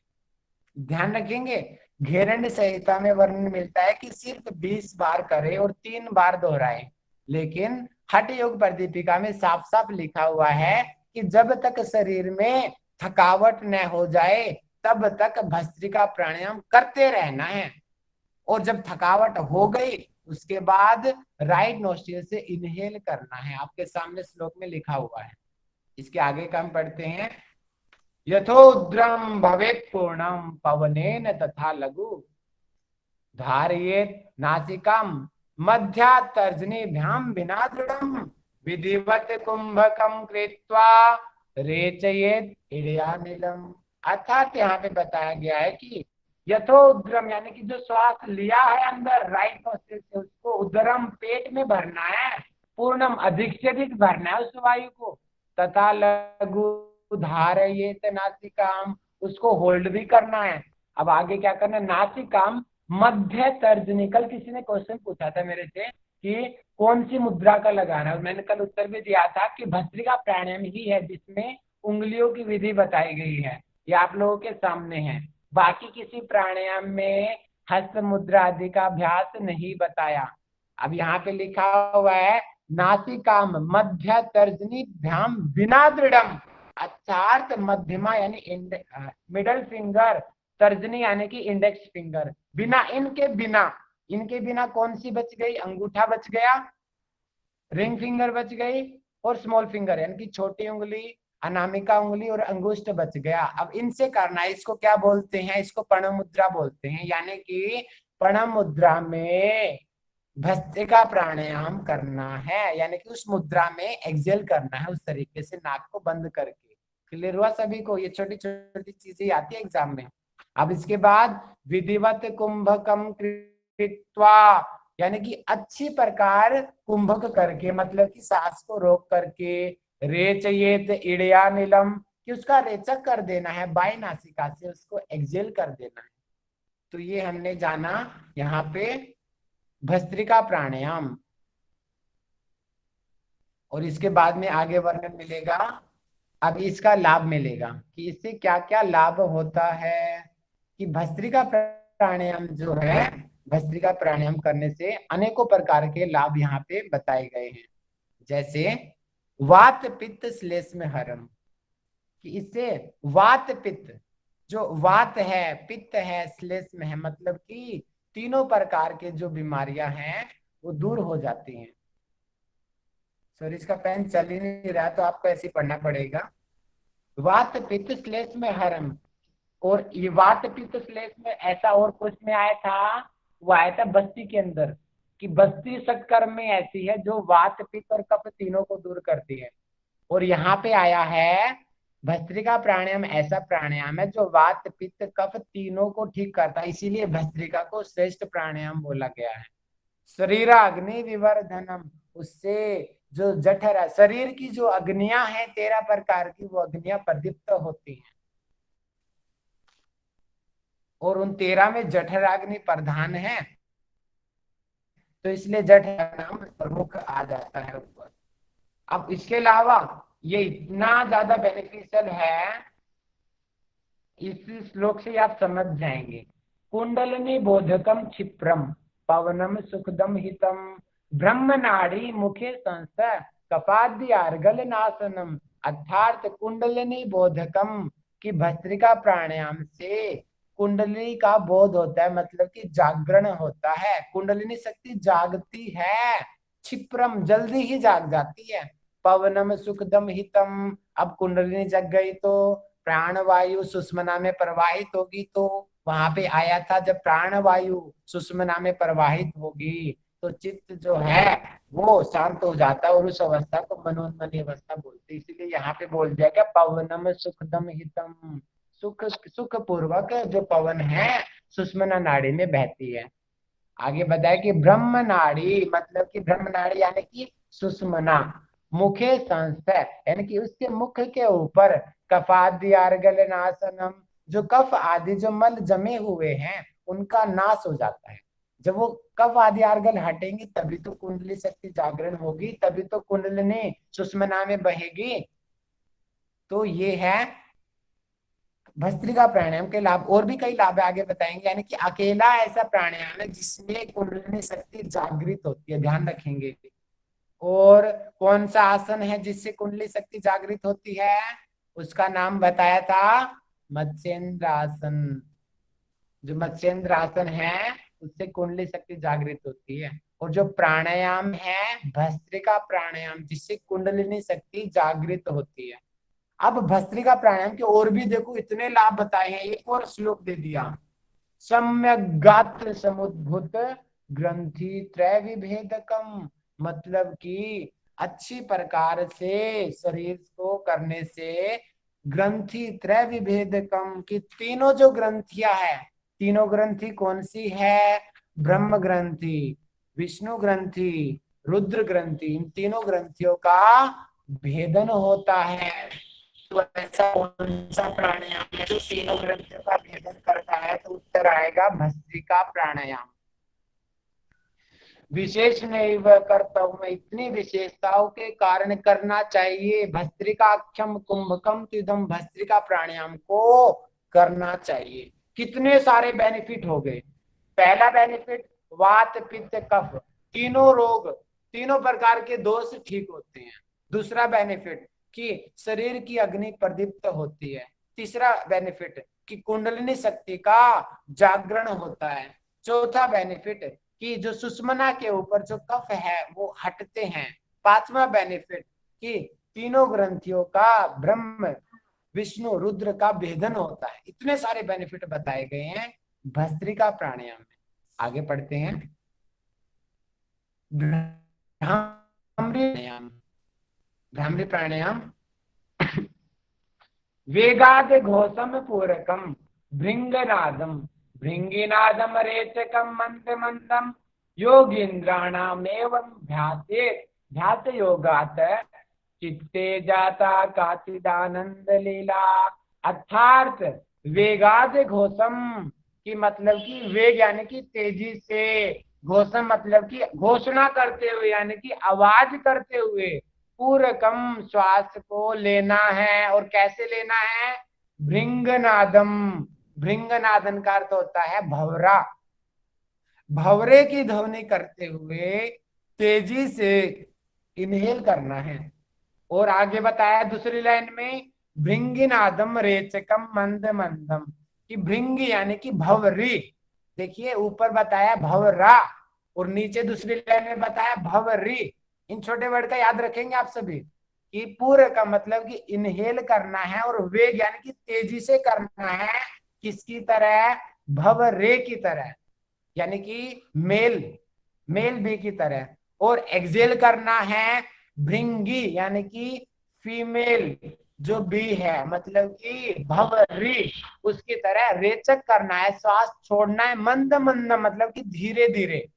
ध्यान रखेंगे, घेरंड संहिता में वर्णन मिलता है कि सिर्फ 20 बार करे और 3 बार दोहराए, लेकिन हठ योग प्रदीपिका में साफ साफ लिखा हुआ है कि जब तक शरीर में थकावट न हो जाए तब तक भस्त्रिका प्राणायाम करते रहना है। और जब थकावट हो गई उसके बाद राइट नोस्ट्रिल से इनहेल करना है, आपके सामने श्लोक में लिखा हुआ है। इसके आगे का हम पढ़ते हैं। यथोद्रम भवेत् पूर्णम पवनेन तथा लघु धारयेत् नासिकाम मध्या तर्जनीभ्याम विना दृढ़म विधिवत कुंभकम कृत्वा रेचयेत् इड़यानिलम। अर्थात यहाँ पे बताया गया है कि यथोद्रम यानी कि जो श्वास लिया है अंदर राइट नोस्ट्रिल से, उसको उदरम पेट में भरना है, पूर्णम अधिक से अधिक भरना है उस वायु को, तथा लघु धारयेत नासिकाम, उसको होल्ड भी करना है। अब आगे क्या करना है? नासिकाम मध्य तर्जनी, कल किसी ने क्वेश्चन पूछा था मेरे से कि कौन सी मुद्रा का लगाना है, और मैंने कल उत्तर भी दिया था कि भस्त्रिका प्राणायाम ही है जिसमें उंगलियों की विधि बताई गई है, ये आप लोगों के सामने है। बाकी किसी प्राणायाम में हस्त मुद्रा आदि का अभ्यास नहीं बताया। अब यहाँ पे लिखा हुआ है नासिकाम मध्य तर्जनी ध्यान बिना दृढ़म, अर्थात मध्यमा यानी मिडल फिंगर, तर्जनी यानी कि इंडेक्स फिंगर, बिना, इनके बिना, इनके बिना कौन सी बच गई? अंगूठा बच गया, रिंग फिंगर बच गई और स्मॉल फिंगर यानी कि छोटी उंगली, अनामिका उंगली और अंगुष्ठ बच गया। अब इनसे करना है, इसको क्या बोलते हैं, इसको प्रणव मुद्रा बोलते हैं। यानी कि प्रणव मुद्रा में भस्त्रिका प्राणायाम करना है, यानी कि उस मुद्रा में एक्सेल करना है उस तरीके से, नाक को बंद करके। क्लियर हुआ सभी को? ये छोटी छोटी चीजें आती है एग्जाम में। अब इसके बाद विधिवत कुंभकम कृत्वा, यानी कि अच्छी प्रकार कुंभक करके, मतलब कि सांस को रोक करके, रेचयेत इड़या नीलम, कि उसका रेचक कर देना है, बाई नासिका से उसको एक्सेल कर देना है। तो ये हमने जाना यहाँ पे भस्त्रिका प्राणायाम। और इसके बाद में आगे वर्णन मिलेगा, अब इसका लाभ मिलेगा कि इससे क्या क्या लाभ होता है। कि भस्त्रिका प्राणायाम जो है, भस्त्रिका प्राणायाम करने से अनेकों प्रकार के लाभ यहाँ पे बताए गए हैं। जैसे वात पित्त श्लेष में हरम, कि इससे वात पित्त, जो वात है, पित्त है, श्लेष में है, मतलब कि तीनों प्रकार के जो बीमारियां हैं वो दूर हो जाती हैं। सर इसका पेन चल ही नहीं रहा तो आपको ऐसे ही पढ़ना पड़ेगा। वात पित्त श्लेष में हरम, और ये वात पित्त श्लेष में ऐसा और कुछ में आया था, वो आया था बस्ती के अंदर, कि बस्ती सत्कर्म में ऐसी है जो वात पित्त और कफ तीनों को दूर करती है। और यहाँ पे आया है भस्त्रिका प्राणायाम, ऐसा प्राणायाम है जो वात पित्त कफ तीनों को ठीक करता है, इसीलिए भस्त्रिका को श्रेष्ठ प्राणायाम बोला गया है। शरीर अग्नि विवर्धनम, उससे जो जठर, शरीर की जो अग्नियां हैं 13 प्रकार की, वो अग्नियां प्रदीप्त होती हैं, और उन 13 में जठराग्नि प्रधान है, तो इसलिए जठर नाम प्रमुख आ जाता है ऊपर। अब इसके अलावा ये इतना ज्यादा बेनिफिशियल है, इस श्लोक से आप समझ जाएंगे। कुंडलिनी बोधकम क्षिप्रम पवनम सुखदम हितम ब्रह्म नाड़ी मुखे संस्था कपाद्य अर्गल नाशनम, अर्थात कुंडलिनी बोधकम की भस्त्रिका प्राणायाम से कुंडलिनी का बोध होता है, मतलब कि जागरण होता है, कुंडलिनी शक्ति जागती है, क्षिप्रम जल्दी ही जाग जाती है, पवनम सुखदम हितम, अब कुंडलिनी जग गई तो प्राण वायु सुषुम्ना में प्रवाहित होगी, तो वहां पे आया था जब प्राण वायु सुषुम्ना में प्रवाहित होगी तो चित्त जो है वो शांत हो जाता है, और उस अवस्था को मनोन्मनी अवस्था बोलते हैं। इसीलिए यहाँ पे बोल दिया क्या, पवनम सुखदम हितम, सुख सुख पूर्वक जो पवन है सुषुम्ना नाड़ी में बहती है। आगे बताया कि ब्रह्म नाड़ी, मतलब कि ब्रह्म नाड़ी यानी कि सुषुम्ना, मुखे संस्था यानी कि उसके मुख के ऊपर कफादि अर्गल नाशनम, जो कफ आदि जो मल जमे हुए हैं उनका नाश हो जाता है। जब वो कफ आदि अर्गल हटेंगे तभी तो कुंडली शक्ति जागरण होगी, तभी तो कुंडलिनी सुषुम्ना में बहेगी। तो ये है भस्त्रिका प्राणायाम के लाभ। और भी कई लाभ आगे बताएंगे, यानी कि अकेला ऐसा प्राणायाम है जिसमें कुंडलिनी शक्ति जागृत होती है, ध्यान रखेंगे। और कौन सा आसन है जिससे कुंडली शक्ति जागृत होती है, उसका नाम बताया था मत्स्येंद्र आसन। जो मत्स्येंद्र आसन है उससे कुंडली शक्ति जागृत होती है। और जो प्राणायाम है भस्त्रिका प्राणायाम, जिससे कुंडलिनी शक्ति जागृत होती है। अब भस्त्रिका प्राणायाम के और भी देखो इतने लाभ बताए हैं, एक और श्लोक दे दिया, सम्यक गात्र समुद्भूत ग्रंथि त्रय विभेदकम, मतलब कि अच्छी प्रकार से शरीर को करने से ग्रंथि त्रय विभेदकम, की तीनों जो ग्रंथियां है, तीनों ग्रंथि कौन सी है, ब्रह्म ग्रंथि, विष्णु ग्रंथि, रुद्र ग्रंथि, इन तीनों ग्रंथियों का भेदन होता है। तो ऐसा कौन सा प्राणायाम है जो तीनों ग्रंथियों का भेदन करता है, तो उत्तर आएगा भस्त्रिका प्राणायाम। विशेष नहीं वह करता हूं मैं, इतनी विशेषताओं के कारण करना चाहिए। भस्त्रिकाख्यम कुंभकम तिदम, भस्त्रिका प्राणायाम को करना चाहिए। कितने सारे बेनिफिट हो गए। पहला बेनिफिट, वात पित्त कफ तीनों रोग, तीनों प्रकार के दोष ठीक होते हैं। दूसरा बेनिफिट कि शरीर की अग्नि प्रदीप्त होती है। तीसरा बेनिफिट कि कुंडलिनी शक्ति का जागरण होता है। चौथा बेनिफिट कि जो सुषुम्ना के ऊपर जो कफ है वो हटते हैं। पांचवा बेनिफिट कि तीनों ग्रंथियों का ब्रह्म विष्णु रुद्र का भेदन होता है। इतने सारे बेनिफिट बताए गए हैं भस्त्रिका प्राणायाम में। आगे पढ़ते हैं। भ्रामरी प्राणायाम। भ्रामरी प्राणायाम वेगाद घोषम पूरकम भृंगनादम भृंगिनादम रेचकम मंद मंदम योगींद्राणाम एवं ध्याते ध्यात योगात चित्ते जाता काचिदानंद लीला। अर्थात वेगाद घोषम की मतलब कि वेग यानी कि तेजी से, घोषम मतलब कि घोषणा करते हुए यानी कि आवाज करते हुए, पूरकम श्वास को लेना है। और कैसे लेना है? भृंगनादम, भृंगनादन का अर्थ होता है भवरा, भवरे की ध्वनि करते हुए तेजी से इनहेल करना है। और आगे बताया दूसरी लाइन में भृंगिनादम रेचकम मंद मंदम कि भृंग यानी कि भवरी। देखिए ऊपर बताया भवरा और नीचे दूसरी लाइन में बताया भवरी। इन छोटे वर्ड का याद रखेंगे आप सभी कि पूरे का मतलब कि इनहेल करना है और वेग यानी कि तेजी से करना है। किसकी तरह? भवरे की तरह, यानी कि मेल मेल बी की तरह। और एक्सेल करना है भृंगी यानी कि फीमेल जो बी है, मतलब कि भवरी उसकी तरह रेचक करना है, श्वास छोड़ना है मंद मंद मतलब कि धीरे धीरे।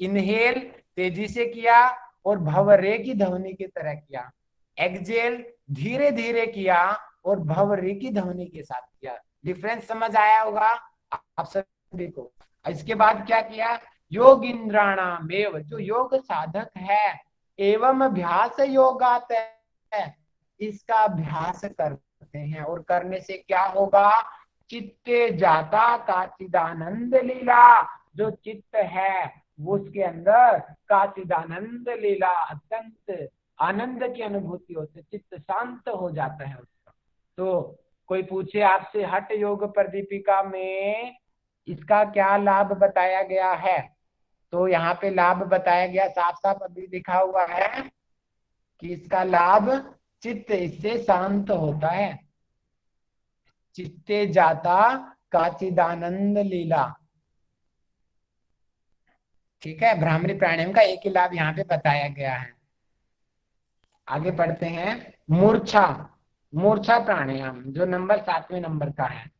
इनहेल तेजी से किया और भवरे की ध्वनि की तरह किया, एक्सेल धीरे धीरे किया और भवरे की ध्वनि के साथ किया। डिफरेंस समझ आया होगा आप सभी को। इसके बाद क्या किया? योग इंद्राणाम एव, जो योग साधक है, एवं अभ्यास योगात है, इसका अभ्यास करते हैं। और करने से क्या होगा? चित्ते जाता काचिदानंद लीला, जो चित्त है वो उसके अंदर काचिदानंद लीला, अत्यंत आनंद की अनुभूति होती, चित्त शांत हो जाता है उसका। तो कोई पूछे आपसे हठ योग प्रदीपिका में इसका क्या लाभ बताया गया है, तो यहाँ पे लाभ बताया गया साफ साफ अभी लिखा हुआ है कि इसका लाभ चित्त इससे शांत होता है। चित्ते जाता काचिदानंद लीला। ठीक है, भ्रामरी प्राणायाम का एक ही लाभ यहाँ पे बताया गया है। आगे पढ़ते हैं। मूर्छा, मूर्छा प्राणायाम जो नंबर 7वें नंबर का है।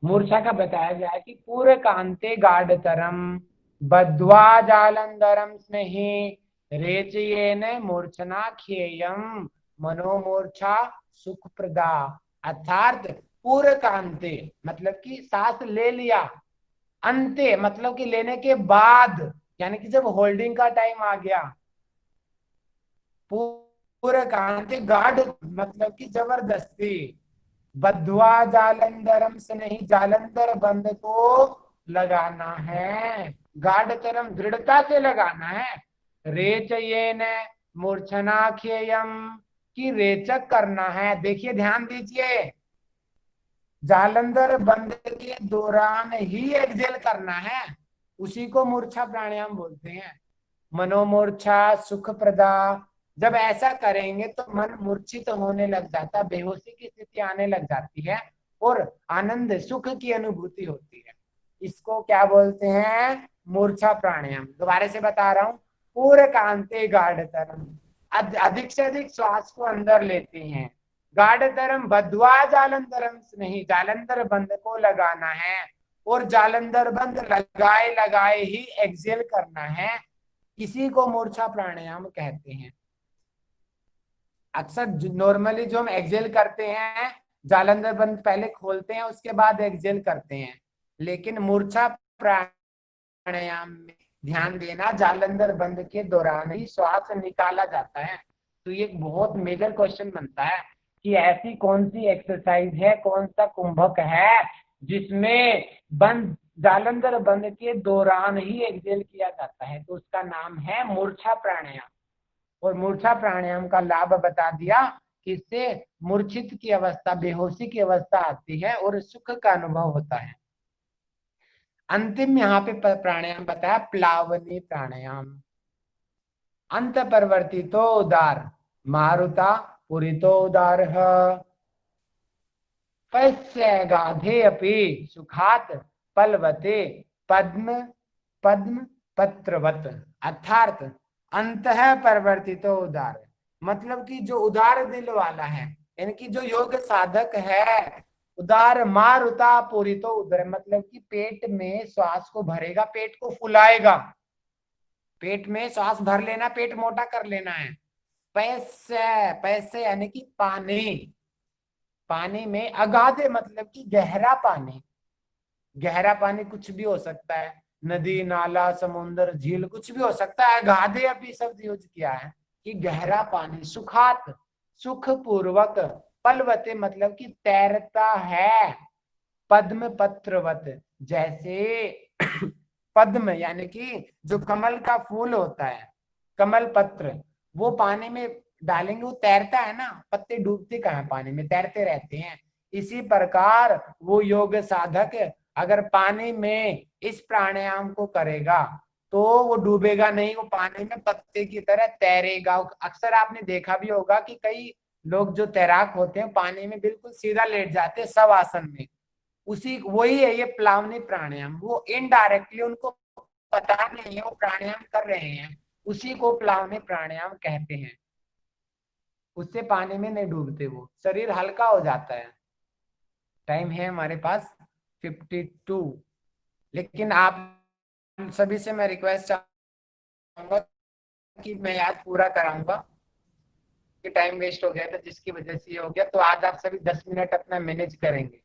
मूर्छा का बताया गया है कि पूरे कांते गाढ़तरम बद्वा जालंधरम स्नेही रेचयेन मूर्छना खेयम मनोमूर्छा सुख प्रदा। अर्थात पूरे कांते मतलब कि सांस ले लिया, अंते मतलब कि लेने के बाद यानी कि जब होल्डिंग का टाइम आ गया, पूरे कांते गाढ़ मतलब कि जबरदस्ती, बद्वा जालंधरम से नहीं, जालंधर बंद को लगाना है, गाढ़तरम दृढ़ता से लगाना है। रेचयेन मूर्छनाख्ययम की रेचक करना है। देखिए ध्यान दीजिए, जालंधर बंद के दौरान ही एक्सेल करना है, उसी को मूर्छा प्राणायाम बोलते हैं। मनोमूर्छा सुख प्रदा, जब ऐसा करेंगे तो मन मूर्छित होने लग जाता, बेहोशी की स्थिति आने लग जाती है और आनंद सुख की अनुभूति होती है। इसको क्या बोलते हैं? मूर्छा प्राणायाम। दोबारा से बता रहा हूं, पूरे कांते गाढ़तरम, अधिक से अधिक श्वास को अंदर लेते हैं, गाढ़तरम बद्वा जालंधरम नहीं, जालंधर बंद को लगाना है और जालंधर बंद लगाए लगाए ही एक्सेल करना है। इसी को मूर्छा प्राणायाम कहते हैं। अक्सर नॉर्मली जो हम एक्सेल करते हैं, जालंधर बंद पहले खोलते हैं उसके बाद एक्सेल करते हैं, लेकिन मूर्छा प्राणायाम में ध्यान देना, जालंधर बंद के दौरान ही श्वास निकाला जाता है। तो ये एक बहुत मेजर क्वेश्चन बनता है कि ऐसी कौन सी एक्सरसाइज है, कौन सा कुंभक है जिसमें बंद जालंधर बंद के दौरान ही एक्सेल किया जाता है, तो उसका नाम है मूर्छा प्राणायाम। और मूर्छा प्राणायाम का लाभ बता दिया कि इससे मूर्छित की अवस्था, बेहोशी की अवस्था आती है और सुख का अनुभव होता है। अंतिम यहाँ पे प्राणायाम बताया प्लावनी प्राणायाम। अंत परिवर्तितो उदार मारुता पुरितो उदार पश्य गाधे अपि सुखात पलवते पद्म पद्म पत्रवत। अर्थात अंतः परिवर्तितो उदार, मतलब कि जो उदार दिल वाला है, इनकी जो योग साधक है, उदार मारुता पूरितो उदर, मतलब कि पेट में श्वास को भरेगा, पेट को फुलाएगा, पेट में श्वास भर लेना, पेट मोटा कर लेना है। पैसे पैसे यानी कि पानी, पानी में अगाधे मतलब कि गहरा पानी, गहरा पानी कुछ भी हो सकता है, नदी नाला समुद्र झील कुछ भी हो सकता है। अगाधे अभी शब्द यूज किया है कि गहरा पानी, सुखात सुख पूर्वक, पलवते मतलब कि तैरता है, पद्म पत्रवत जैसे पद्म यानी कि जो कमल का फूल होता है, कमल पत्र, वो पानी में डालेंगे वो तैरता है ना, पत्ते डूबते कहाँ हैं, पानी में तैरते रहते हैं। इसी प्रकार वो योग साधक अगर पानी में इस प्राणायाम को करेगा तो वो डूबेगा नहीं, वो पानी में पत्ते की तरह तैरेगा। अक्सर आपने देखा भी होगा कि कई लोग जो तैराक होते हैं पानी में बिल्कुल सीधा लेट जाते हैं सब आसन में, उसी वही है ये प्लावनी प्राणायाम। वो इनडायरेक्टली उनको पता नहीं है वो प्राणायाम कर रहे हैं, उसी को प्लावनी प्राणायाम कहते हैं। उससे पानी में नहीं डूबते, वो शरीर हल्का हो जाता है। टाइम है हमारे पास 52, लेकिन आप सभी से मैं रिक्वेस्ट चाहूंगा कि मैं याद पूरा कराऊंगा कि टाइम वेस्ट हो गया था जिसकी वजह से ये हो गया। तो आज आप सभी 10 मिनट अपना मैनेज करेंगे,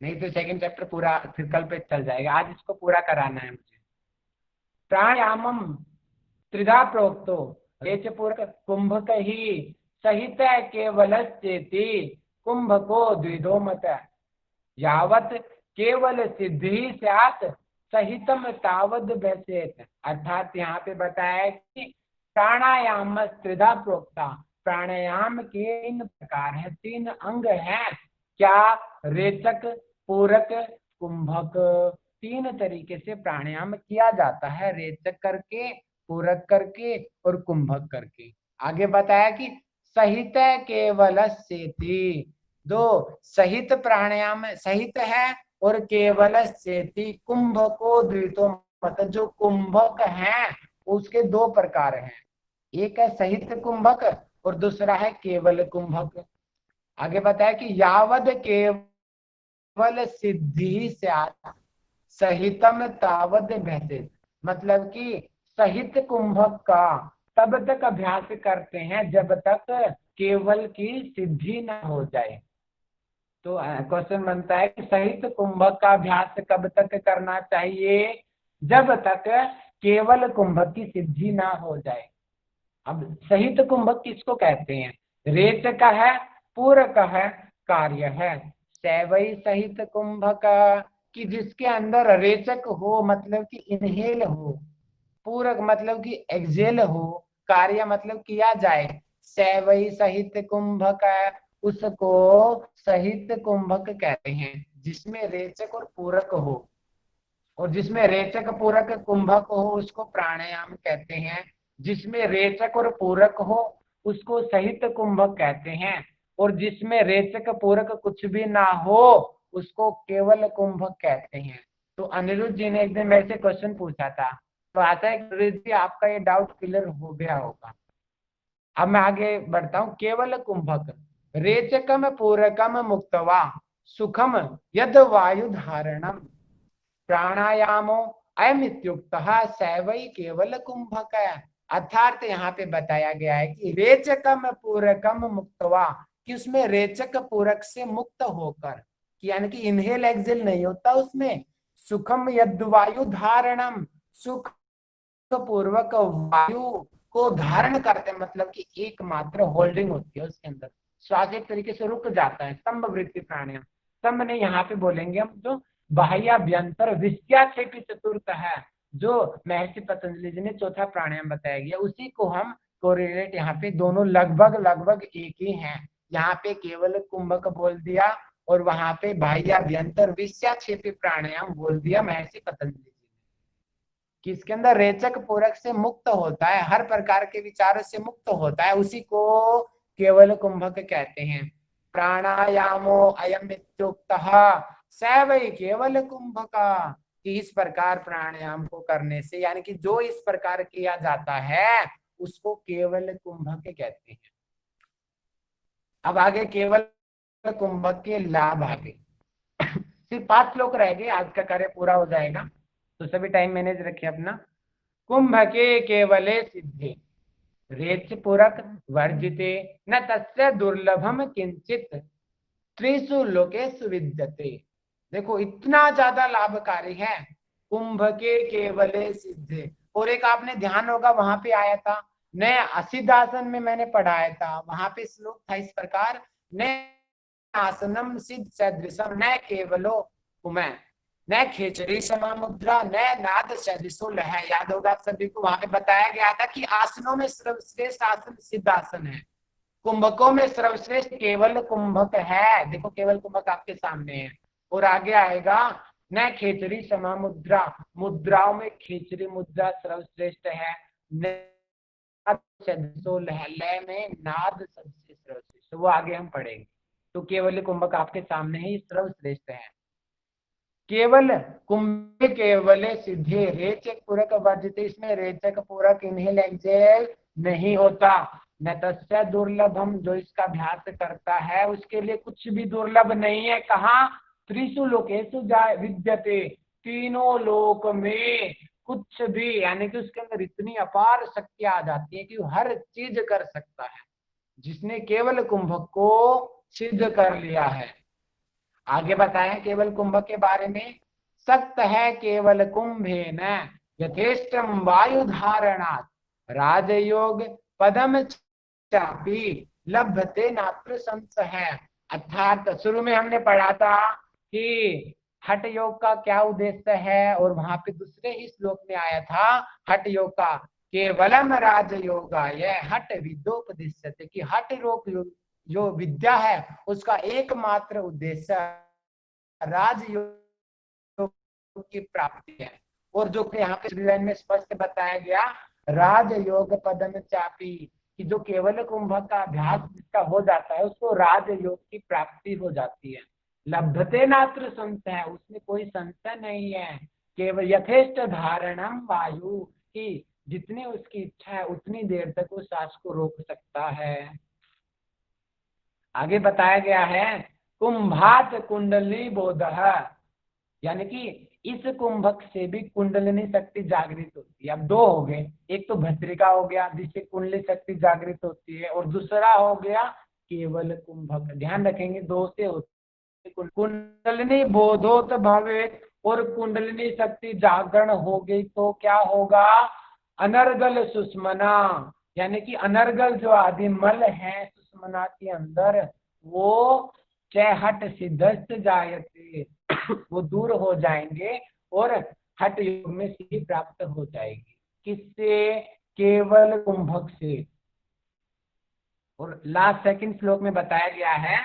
नहीं तो सेकंड चैप्टर पूरा फिर कल पे चल जाएगा। आज इसको पूरा कराना है मुझे। प्राणायामम त्रिधा प्रोक्तो रेचपूर्वक कुंभक ही सहित केवल चेती कुंभको द्विधो मत यावत केवल सिद्धि स्यात् सहितम तावद व्यसेत। अर्थात यहाँ पे बताया कि प्राणायाम त्रिधा प्रोक्ता, प्राणायाम के 3 प्रकार है, 3 अंग हैं। क्या? रेचक, पूरक, कुंभक। 3 तरीके से प्राणायाम किया जाता है, रेचक करके, पूरक करके और कुंभक करके। आगे बताया कि सहित केवल सेति, दो सहित प्राणायाम सहित है और केवल सेति कुंभको द्वितो मत, जो कुंभक है उसके 2 प्रकार हैं, एक है सहित कुंभक और दूसरा है केवल कुंभक। आगे बताया कि यावद केवल सिद्धि से आता सहितम तावद व्यसेत, मतलब कि सहित कुंभक का तब तक अभ्यास करते हैं जब तक केवल की सिद्धि न हो जाए। तो क्वेश्चन बनता है कि सहित कुंभक का अभ्यास कब तक करना चाहिए? जब तक केवल कुंभक की सिद्धि ना हो जाए। अब सहित कुंभक किसको कहते हैं? रेचक है, पूरक है, कार्य है। सैवई सहित कुंभक, कि जिसके अंदर रेचक हो मतलब कि इनहेल हो, पूरक मतलब कि एक्सेल हो, कार्य मतलब किया जाए। सैवई सहित कुंभक, उसको सहित कुंभक कहते हैं जिसमें रेचक और पूरक हो, और जिसमें रेचक पूरक कुंभक हो उसको प्राणायाम कहते हैं। जिसमें रेचक और पूरक हो उसको सहित कुंभक कहते हैं, और जिसमें रेचक पूरक कुछ भी ना हो उसको केवल कुंभक कहते हैं। तो अनिरुद्ध जी ने एक दिन मेरे से क्वेश्चन पूछा था, तो आता है अनिरुद्ध जी आपका ये डाउट क्लियर हो गया होगा। अब मैं आगे बढ़ता हूँ। केवल कुंभक रेचकम पूरकम मुक्तवा सुखम यद वायु धारणम प्राणायामो अयमित्युक्त सैवई केवल कुंभक। अर्थात यहाँ पे बताया गया है कि रेचकम पूरकम मुक्तवा, कि उसमें रेचक पूरक से मुक्त होकर, कि यानी कि इनहेल एक्सेल नहीं होता उसमें। सुखम यद वायु धारणम, सुख पूर्वक वायु को धारण करते हैं, मतलब कि एकमात्र होल्डिंग होती है उसके अंदर, श्वास एक तरीके से रुक जाता है। स्तंभ वृत्ति प्राणायाम, स्तंभ नहीं यहाँ पे बोलेंगे हम, जो बाह्याभ्यंतर विषयाक्षेपी चतुर्थ है, जो महर्षि पतंजलि जी ने चौथा प्राणायाम बताया गया, उसी को हम कोरिलेट यहाँ पे दोनों लगभग लगभग एक ही हैं। यहाँ पे केवल कुंभक बोल दिया और वहां पे बाह्याभ्यंतर विषयाक्षेपी प्राणायाम बोल दिया महर्षि पतंजलि जी ने। कि इसके अंदर रेचक पूरक से मुक्त होता है, हर प्रकार के विचारों से मुक्त होता है, उसी को केवल कुंभक कहते हैं। प्राणायामो अयम इत्युक्तः स वै केवल कुंभका, कि इस प्रकार प्राणायाम को करने से, यानी कि जो इस प्रकार किया जाता है उसको केवल कुंभक कहते हैं। अब आगे केवल कुंभक के लाभ आगे सिर्फ 5 श्लोक रह गए, आज का कार्य पूरा हो जाएगा, तो सभी टाइम मैनेज रखिए अपना। कुंभके केवले सिद्धे रेच पूरक वर्जिते न तस्य दुर्लभम किंचित त्रिषु लोकेषु विद्यते। देखो इतना ज्यादा लाभकारी है कुंभ के केवले सिद्धे। और एक आपने ध्यान होगा वहां पे आया था, नए असिद्धासन में मैंने पढ़ाया था, वहां पे श्लोक था इस प्रकार, न आसनम सिद्ध सदृशम न केवलो कुमै न खेचरी समा मुद्रा न नाद सदृशो लह। याद होगा आप सभी को, वहां पे बताया गया था कि आसनों में सर्वश्रेष्ठ आसन सिद्धासन है, कुंभकों में सर्वश्रेष्ठ केवल कुंभक है। देखो केवल कुंभक आपके सामने है। और आगे आएगा न खेचरी समा मुद्रा, मुद्राओं में खेचरी मुद्रा सर्वश्रेष्ठ है, लय में नाद सबसे सर्वश्रेष्ठ, वो आगे हम पढ़ेंगे। तो केवल कुंभक आपके सामने ही सर्वश्रेष्ठ है। केवल कुंभ केवल सिद्धे रेचक पूरक वर्जित, इसमें रेचक पूरक इन्हेल एक्सेल नहीं होता। न तस्य दुर्लभम, जो इसका अभ्यास करता है उसके लिए कुछ भी दुर्लभ नहीं है। कहाँ? त्रिषु लोकेषु विद्यते, तीनों लोक में कुछ भी, यानी कि उसके अंदर इतनी अपार शक्ति आ जाती है कि वो हर चीज कर सकता है, जिसने केवल कुंभक को सिद्ध कर लिया है। आगे बताएं केवल कुंभक के बारे में, सक्त है केवल कुंभे न यथेष्टम वायु धारणात् राजयोग पदम चापी लभते नात्र संस है। अर्थात शुरू में हमने पढ़ा था कि हठ योग का क्या उद्देश्य है, और वहां पे दूसरे ही श्लोक में आया था हठ योग का केवलम राजयोगा यह हठ विद्योपदिश्यते, कि हठ योग जो विद्या है उसका एकमात्र उद्देश्य राजयोग की प्राप्ति है। और जो कि यहाँ पे में स्पष्ट बताया गया, राजयोग पदम चापी, कि जो केवल कुंभक का अभ्यास जिसका हो जाता है उसको राजयोग की प्राप्ति हो जाती है। लभते नात्र संशय, उसमें कोई संशय नहीं है। केवल यथेष्ट धारणम वायु, की जितनी उसकी इच्छा है उतनी देर तक उस सांस को रोक सकता है। आगे बताया गया है कुंभात कुंडली बोधः, यानी कि इस कुंभक से भी कुंडलिनी शक्ति जागृत होती है। अब दो हो गए, एक तो भस्त्रिका हो गया जिससे कुंडली शक्ति जागृत होती है, और दूसरा हो गया केवल कुंभक। ध्यान रखेंगे दो से होती है। कुंडलिनी बोधोत भवेत, और कुंडलिनी शक्ति जागरण हो गई तो क्या होगा? अनर्गल सुषमना, यानी कि अनर्गल जो आदि मल है सुषमना के अंदर, वो हट सिद्धस्त जायते, वो दूर हो जाएंगे और हठ योग में सिद्धि प्राप्त हो जाएगी। किससे? केवल कुंभक से। और लास्ट सेकंड श्लोक में बताया गया है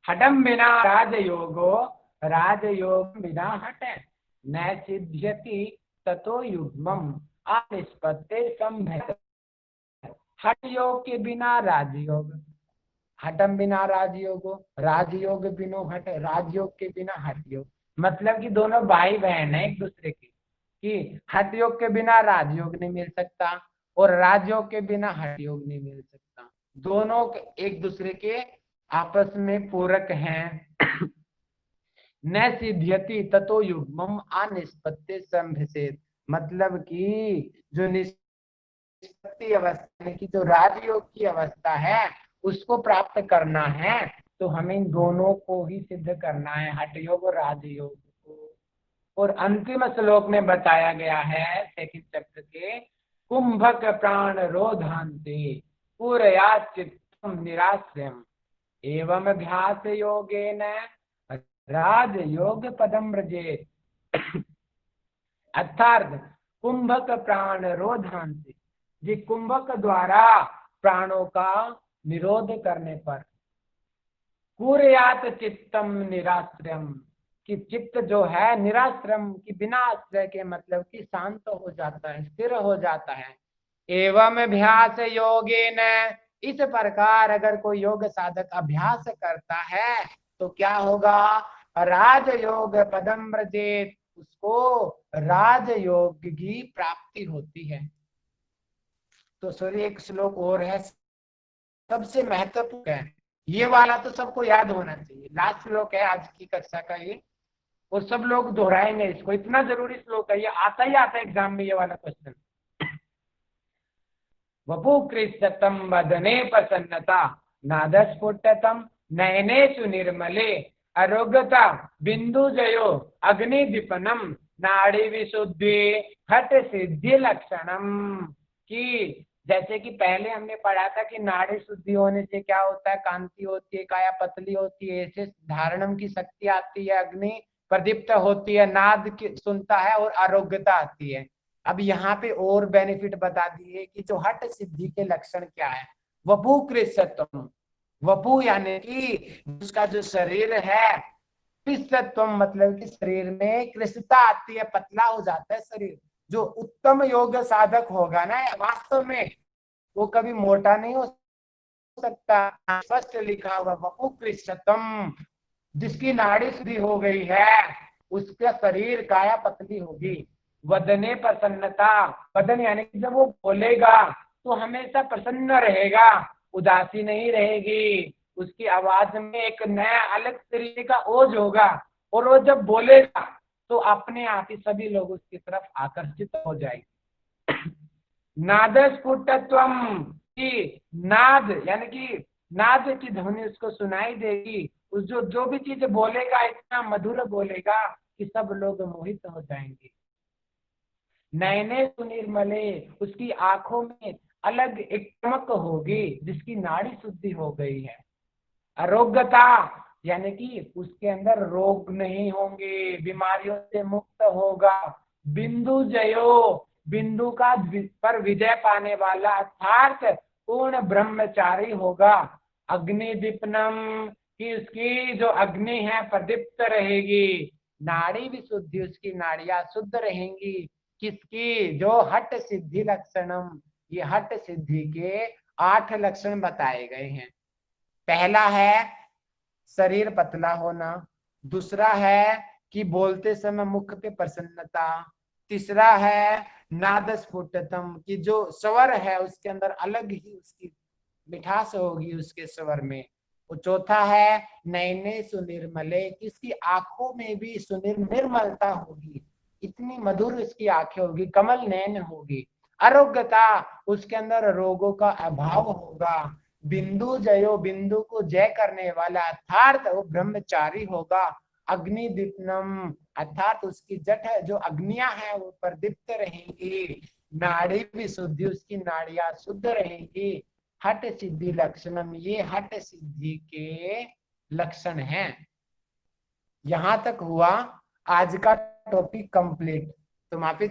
हठम बिना राजयोगो राजयोग बिना हट न सिद्ध्यति ततो युग्मम अनिष्पत्ति संभव। हठ योग के बिना राजयोग, हठम बिना राजयोगो राजयोग बिनो हट, राजयोग के बिना हठ योग। मतलब कि दोनों भाई बहन है एक दूसरे के, कि हठ योग के बिना राजयोग नहीं मिल सकता और राजयोग के बिना हठ योग नहीं मिल सकता। दोनों एक दूसरे के आपस में पूरक हैं। न सिद्ध्यति ततो युग्मम अनिष्पत्ति संभसेत, मतलब कि जो निष्पत्ति अवस्था की जो राजयोग की अवस्था है उसको प्राप्त करना है तो हमें इन दोनों को ही सिद्ध करना है, हठ योग और राजयोग को। और अंतिम श्लोक में बताया गया है सेकंड चैप्टर के, कुंभक प्राण रोधांते पूरया चित्तम निराश्रयम एवं अभ्यास योगेन राजयोग पदम व्रजेत। अर्थात कुंभक प्राण रोधांते, जी कुंभक द्वारा प्राणों का निरोध करने पर, कुर्यात चित्तम निराश्रयम, कि चित्त जो है निराश्रम की बिना आश्रय के मतलब कि शांत हो जाता है, स्थिर हो जाता है। एवं अभ्यास योगेन, इस प्रकार अगर कोई योग साधक अभ्यास करता है तो क्या होगा, राजयोग पदम व्रजेत, उसको राजयोग की प्राप्ति होती है। तो सॉरी एक श्लोक और है, सबसे महत्वपूर्ण है, ये वाला तो सबको याद होना चाहिए, लास्ट श्लोक है आज की कक्षा का ये, और सब लोग दोहराएंगे इसको, इतना जरूरी श्लोक है, ये आता ही आता है एग्जाम में ये वाला क्वेश्चन। वपुकृष्टतम वदने प्रसन्नता, नादस्फुटतम नयनेषु निर्मले, अरोगता बिंदुजयो अग्निदीपनम, नाड़ी विशुद्धि हठ सिद्धि लक्षणम। कि जैसे कि पहले हमने पढ़ा था कि नाड़ी शुद्धि होने से क्या होता है, कांति होती है, काया पतली होती है, ऐसे धारणम की शक्ति आती है, अग्नि प्रदीप्त होती है, नाद सुनता है और आरोग्यता आती है। अब यहाँ पे और बेनिफिट बता दिए कि जो हठ सिद्धि के लक्षण क्या है। वपु कृष्णत्व, वपु यानी कि उसका जो शरीर है, कृष्णत्व मतलब कि शरीर में कृष्णता आती है, पतला हो जाता है शरीर। जो उत्तम योग साधक होगा ना वास्तव में, वो कभी मोटा नहीं हो सकता। स्पष्ट लिखा हुआ वपु कृष्णत्व, जिसकी नाड़ी शुद्धि हो गई है उसका शरीर काया पतली होगी। वदने प्रसन्नता, वदन यानी कि जब वो बोलेगा तो हमेशा प्रसन्न रहेगा, उदासी नहीं रहेगी, उसकी आवाज में एक नया अलग तरीके का ओज होगा, और वो जब बोलेगा तो अपने आप ही सभी लोग उसकी तरफ आकर्षित हो जाएंगे। नादस्फुटत्वम, की नाद यानी कि नाद की ध्वनि उसको सुनाई देगी, उस जो भी चीज बोलेगा इतना मधुर बोलेगा कि सब लोग मोहित हो जाएंगे। नयने सुनिर्मले, उसकी आंखों में अलग एक चमक होगी जिसकी नाड़ी शुद्धि हो गई है। आरोग्यता यानी कि उसके अंदर रोग नहीं होंगे, बीमारियों से मुक्त होगा। बिंदु जयो, बिंदु का पर विजय पाने वाला अर्थात पूर्ण ब्रह्मचारी होगा। अग्नि दीपनम, कि उसकी जो अग्नि है प्रदीप्त रहेगी। नाड़ी विशुद्धि, उसकी नाड़ियां शुद्ध रहेंगी। किसकी, जो हठ सिद्धि लक्षणम, ये हठ सिद्धि के 8 लक्षण बताए गए हैं। पहला है शरीर पतला होना, दूसरा है कि बोलते समय मुख पे प्रसन्नता, तीसरा है नाद स्फुटतम, कि जो स्वर है उसके अंदर अलग ही उसकी मिठास होगी उसके स्वर में। और चौथा है नयने सुनिर्मले, कि इसकी आंखों में भी निर्मलता होगी, इतनी मधुर इसकी आंखें होगी, कमल नयन होगी। आरोग्यता, उसके अंदर रोगों का अभाव होगा। बिंदु जयो, बिंदु को जय करने वाला अर्थात वो ब्रह्मचारी होगा। अग्नि दीपनम, अर्थात उसकी जट है जो अग्नियां हैं वो प्रदीप्त रहेंगी। नाड़ी विशुद्धि, उसकी नाड़ियां शुद्ध रहेंगी। हठ सिद्धि लक्षणम, ये हठ सिद्धि के लक्षण हैं। यहां तक हुआ आज का टॉपिक कंप्लीट। तो माफी,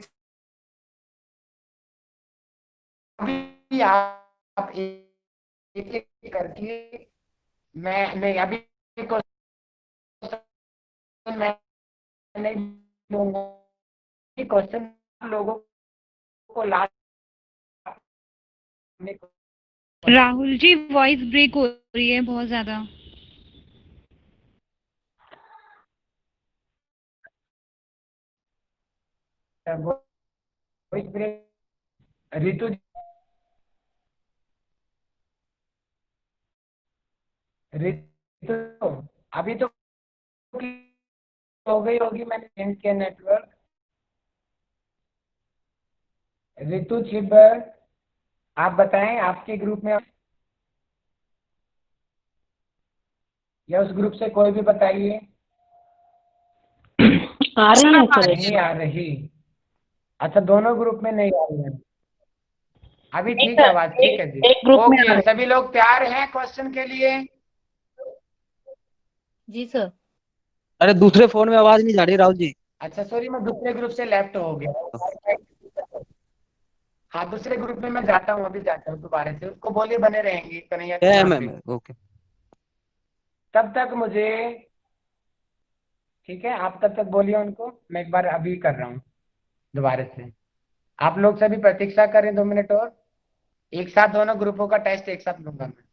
अभी आप एक एक करके मैं नहीं, अभी क्वेश्चन मैं नहीं दूंगा, क्वेश्चन लोगों को लास्ट में। राहुल जी वॉइस ब्रेक हो रही है बहुत ज्यादा। वॉइस ब्रेक, रितु रितु अभी तो हो गई होगी, मैंने चेंज किया नेटवर्क। रितु छिब्बर, आप बताएं आपके ग्रुप में या उस ग्रुप से कोई भी बताइए। आ रही है सर? नहीं आ रही, अच्छा दोनों ग्रुप में नहीं आ रही है। अभी ठीक है आवाज, ठीक है जी। एक ग्रुप में आ ओके, रही सभी लोग तैयार हैं क्वेश्चन के लिए? जी सर। अरे दूसरे फोन में आवाज नहीं जा रही राहुल जी। अच्छा सॉरी, मैं दूसरे ग्रुप से लेफ्ट हो गया। हाँ दूसरे ग्रुप में मैं जाता हूँ, अभी जाता हूँ दोबारा से। उसको बोलिए बने रहेंगे कन्हैया के यहाँ पे। Ma'am okay. तब तक मुझे ठीक है, आप तब तक बोलिए उनको, मैं एक बार अभी कर रहा हूँ दोबारा से। आप लोग सभी प्रतीक्षा करें 2 मिनट और, एक साथ दोनों ग्रुपों का टेस्ट एक साथ लूंगा मैं,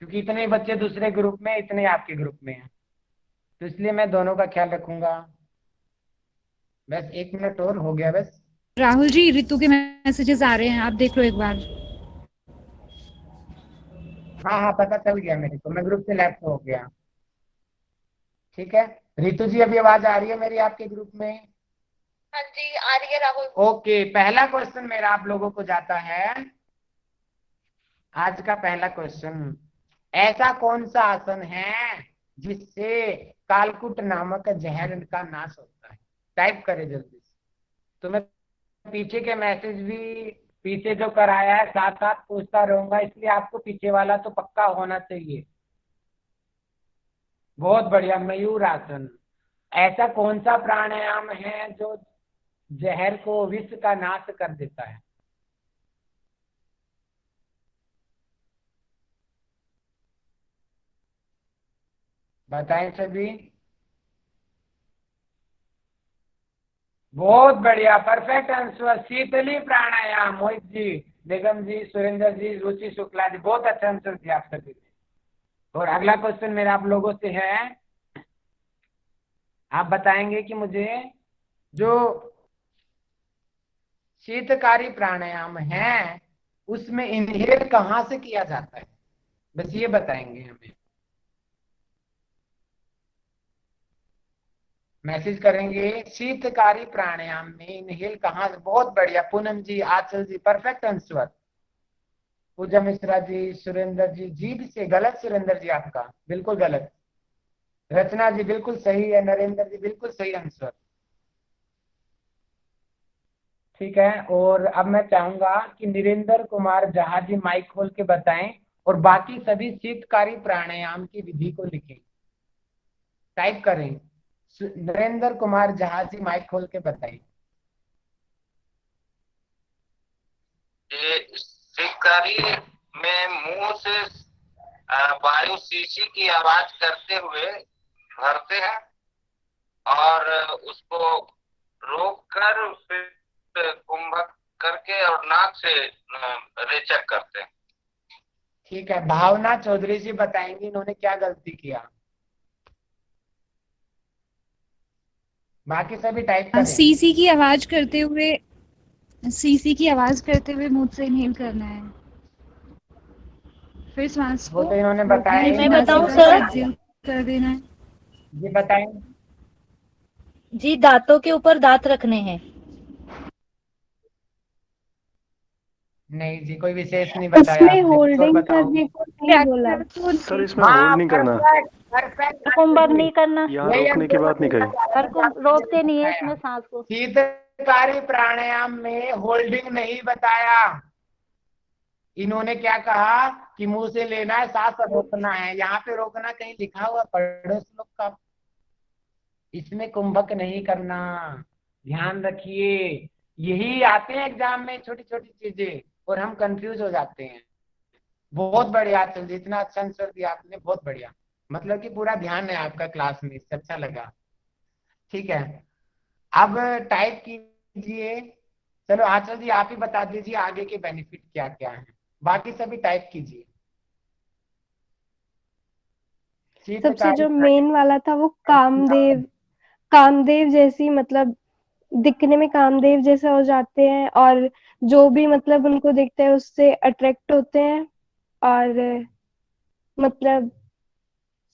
क्योंकि इतने ही बच्चे दूसरे ग्रुप में, इतने ही आपके ग्रुप में हैं, तो इसलिए मैं दोनों का ख्याल रखूंगा। बस 1 मिनट और हो गया बस। राहुल जी, रितु के मैसेजेस आ रहे हैं, आप देख लो एक बार। हाँ हाँ, पता चल गया मेरे को, मैं ग्रुप से लेफ्ट हो गया। ठीक है, रितु जी अभी आवाज आ रही है मेरी आपके ग्रुप में? हाँ जी, आ रही है राहुल। ओके, पहला क्वेश्चन मेरा आप लोगों को जाता है। आज का पहला क्वेश्चन, ऐसा कौन सा आसन है जिससे कालकुट नामक जहर का नाश होता है? टाइप करें जल्दी से। तो मैं पीछे के मैसेज भी, पीछे जो कराया है साथ साथ पूछता रहूंगा, इसलिए आपको पीछे वाला तो पक्का होना चाहिए। बहुत बढ़िया, मयूर आसन। ऐसा कौन सा प्राणायाम है जो जहर को, विष का नाश कर देता है? बताएं सभी। बहुत बढ़िया, परफेक्ट आंसर, शीतली प्राणायाम। मोहित जी, बेगम जी, सुरेंद्र जी, रुचि शुक्ला जी, बहुत अच्छा आंसर दिया आप सभी ने। और अगला क्वेश्चन मेरा आप लोगों से है, आप बताएंगे कि मुझे जो शीतकारी प्राणायाम है उसमें इनहेल कहाँ से किया जाता है, बस ये बताएंगे हमें। मैसेज करेंगे, शीतकारी प्राणायाम में इनहेल कहाँ से। बहुत बढ़िया, पूनम जी, आंचल जी, परफेक्ट आंसर। पूजा मिश्रा जी, सुरेंद्र जी, जीभ से गलत, सुरेंद्र जी आपका बिल्कुल गलत। रचना जी बिल्कुल सही है, नरेंद्र जी बिल्कुल सही आंसर। ठीक है, और अब मैं चाहूंगा कि नरेंद्र कुमार जहा जी माइक खोल के बताएं, और बाकी सभी शीतकारी प्राणायाम की विधि को लिखें। टाइप करें, नरेंद्र कुमार जहा जी माइक खोल के बताएं। ये शिकारी में मुंह से वायु शीशी की आवाज करते हुए भरते हैं और उसको रोक कर फिर कुंभक करके और नाक से रेचक करते हैं। ठीक है, भावना चौधरी जी बताएंगी इन्होंने क्या गलती किया। बाकी सभी टाइप करें। सीसी की आवाज करते हुए, सीसी की आवाज करते हुए मुंह से इनहेल करना है, फिर श्वास वो को तो इन्होंने बताया ही मैं नहीं। बताऊं नासिका से सर? एक्सहेल कर देना है। जी बताएं। जी, दांतों के ऊपर दांत रखने हैं। नहीं जी, कोई विशेष नहीं बताया उसमें आपने, कुछ और होल्डिंग बताओ। करने को नहीं बोला। सर इसमें हाँ, होल्ड नहीं करना, परफेक्ट परफेक्ट। कुंभक नहीं करना, यहाँ रोकने की बात नहीं कही। हर को रोकते नहीं है इसमें सांस को। शीतकारी प्राणायाम में होल्डिंग नहीं बताया। इन्होंने क्या कहा कि मुंह से लेना है, सांस रोकना है। यहाँ पे रोकना कहीं लिखा हुआ पढ़ो श्लोक का, इसमें कुंभक नहीं करना, ध्यान रखिए। यही आते हैं एग्जाम में छोटी छोटी चीजें और हम कंफ्यूज हो जाते हैं। बहुत बढ़िया चल, जितना अच्छा आंसर दिया आपने, बहुत बढ़िया, मतलब कि पूरा ध्यान है आपका क्लास में, इससे अच्छा लगा। ठीक है, अब टाइप कीजिए। चलो आंचल जी आप ही बता दीजिए आगे के बेनिफिट क्या क्या है, बाकी सभी टाइप कीजिए। सबसे जो मेन वाला था वो कामदेव, कामदेव जैसी, मतलब दिखने में कामदेव जैसा हो जाते हैं, और जो भी मतलब उनको देखते हैं उससे अट्रैक्ट होते हैं, और मतलब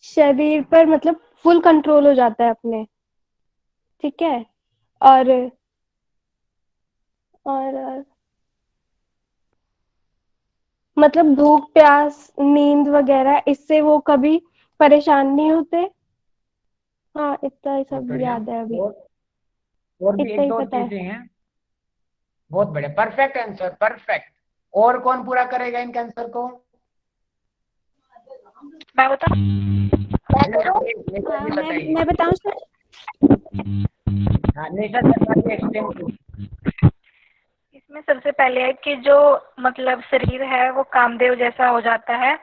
शरीर पर मतलब फुल कंट्रोल हो जाता है अपने। ठीक है, और और मतलब भूख प्यास नींद वगैरह, इससे वो कभी परेशान नहीं होते। हाँ, इतना ही सब बढ़िया। याद है अभी, और भी इतना एक ही दो पता है। चीजें हैं। बहुत बढ़िया, परफेक्ट आंसर, परफेक्ट। और कौन पूरा करेगा इन आंसर को? मैं बता मैं बताऊं सर? हाँ, निशा शर्मा जी एक्सप्लेन कीजिए। इसमें सबसे पहले है कि जो मतलब शरीर है वो कामदेव जैसा हो जाता है,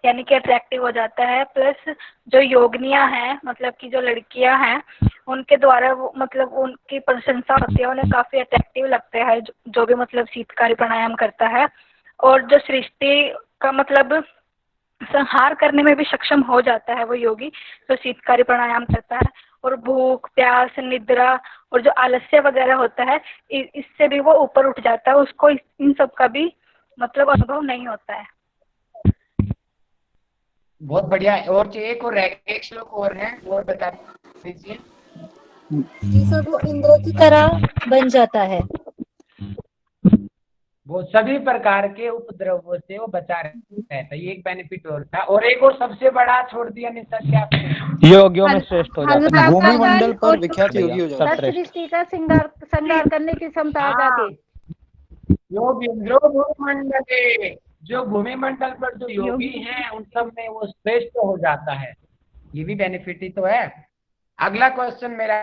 यानी कि अट्रैक्टिव हो जाता है। प्लस जो योगिनियां हैं, मतलब कि जो लड़कियां हैं, उनके द्वारा वो मतलब उनकी प्रशंसा होती है, उन्हें काफी अट्रैक्टिव लगते हैं जो भी मतलब शीतकारी प्राणायाम करता है। और जो सृष्टि का मतलब संहार करने में भी सक्षम हो जाता है वो योगी जो शीतकारी प्राणायाम करता है। और भूख, प्यास, निद्रा और जो आलस्य वगैरह होता है, इससे भी वो ऊपर उठ जाता है, उसको इन सब का भी मतलब अनुभव नहीं होता है। बहुत बढ़िया। और एक श्लोक और है, और बता दीजिए। जी सर, वो इंद्र की तरह बन जाता है। वो सभी प्रकार के उपद्रवों से वो बचा रहता है, ये एक बेनिफिट और था। और एक और सबसे बड़ा छोड़ दिया निशा, क्या आपने? योगियों में श्रेष्ठ हो जाता है। भूमि मंडल पर विख्यात भैया, योगी हो जाता है। सर्वश्रेष्ठ। सृष्टि का श्रृंगार करने की क्षमता आ जाती। जो भूमि मंडल पर जो योगी हैं उन सब में वो श्रेष्ठ हो जाता है, ये भी बेनिफिट ही तो है। अगला क्वेश्चन मेरा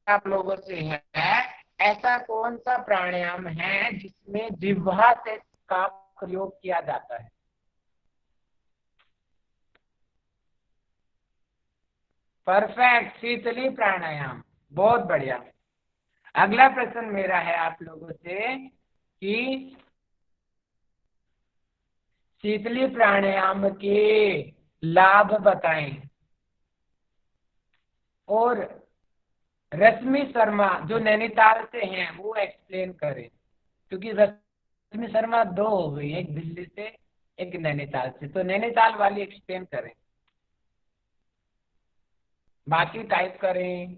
आप लोगों से है, ऐसा कौन सा प्राणायाम है जिसमें जिह्वा से का प्रयोग किया जाता है? परफेक्ट, शीतली प्राणायाम, बहुत बढ़िया। अगला प्रश्न मेरा है आप लोगों से कि शीतली प्राणायाम के लाभ बताएं। और रश्मि शर्मा जो नैनीताल से हैं वो एक्सप्लेन करें, क्योंकि रश्मि शर्मा दो हो गई, एक दिल्ली से एक नैनीताल से, तो नैनीताल वाली एक्सप्लेन करें, बाकी टाइप करें।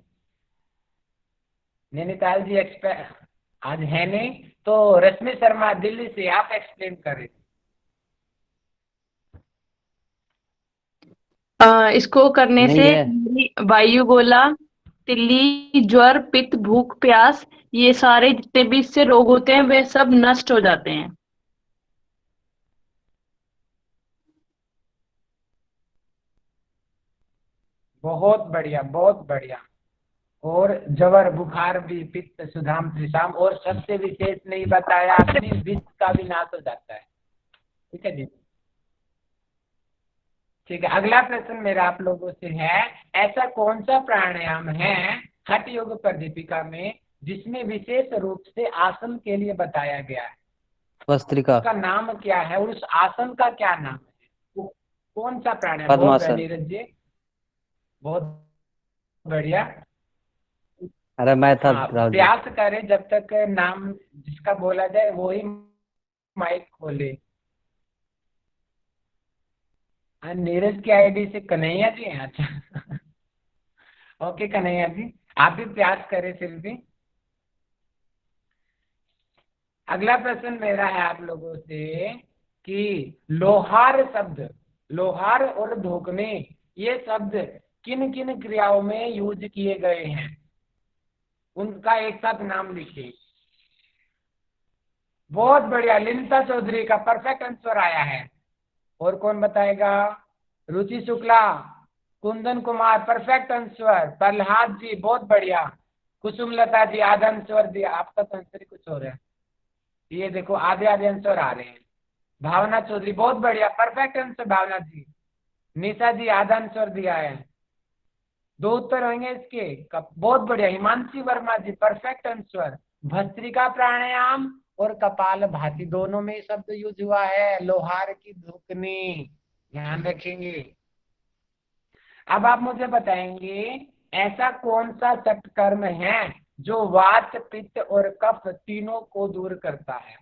नैनीताल जी एक्सप्लेन आज है नहीं, तो रश्मि शर्मा दिल्ली से आप एक्सप्लेन करें। इसको करने नहीं से है। वायु गोला, तिल्ली, ज्वर, पित्त, भूख, प्यास, ये सारे जितने भी इससे रोग होते हैं वे सब नष्ट हो जाते हैं। बहुत बढ़िया, बहुत बढ़िया। और जवर, बुखार भी, पित्त, सुधाम, त्रिशाम, और सबसे विशेष नहीं बताया अपनी विष का भी नाश हो जाता है। ठीक है जी, ठीक है। अगला प्रश्न मेरा आप लोगों से है, ऐसा कौन सा प्राणायाम है हठ योग प्रदीपिका में जिसमें विशेष रूप से आसन के लिए बताया गया है? भस्त्रिका। उसका नाम क्या है और उस आसन का क्या नाम है? कौन सा प्राणायाम? बहुत पद्मासन। बढ़िया नीरज जी, बहुत बढ़िया। अरे मैं था हाँ, राहुल जी। प्रयास करें जब तक नाम जिसका बोला जाए वो ही माइक खोले। नीरज की आईडी से कन्हैया जी हैं? अच्छा ओके कन्हैया जी, आप भी प्रयास करें फिर भी। अगला प्रश्न मेरा है आप लोगों से कि लोहार शब्द, लोहार और धोकने, ये शब्द किन किन क्रियाओं में यूज किए गए हैं? उनका एक साथ नाम लिखिए। बहुत बढ़िया, लिनता चौधरी का परफेक्ट आंसर आया है। और कौन बताएगा? रुचि शुक्ला, कुंदन कुमार, परफेक्ट आंसर। प्रहलाद जी, बहुत बढ़िया। कुसुम लता जी, आधा आंसर दिया। आपका तो आंसर ही कुछ हो रहा है, ये देखो आधे आधे आंसर आ रहे हैं। भावना चौधरी, बहुत बढ़िया, परफेक्ट आंसर भावना जी। निशा जी, आधा आंसर दिया है। दो उत्तर होंगे इसके, बहुत बढ़िया। हिमांशी वर्मा जी, परफेक्ट आंसर। भस्त्रिका प्राणायाम और कपाल भाती दोनों में शब्द यूज हुआ है, लोहार की धुकनी, ध्यान रखेंगे। अब आप मुझे बताएंगे ऐसा कौन सा सटकर्म है जो वात, पित्त और कफ तीनों को दूर करता है?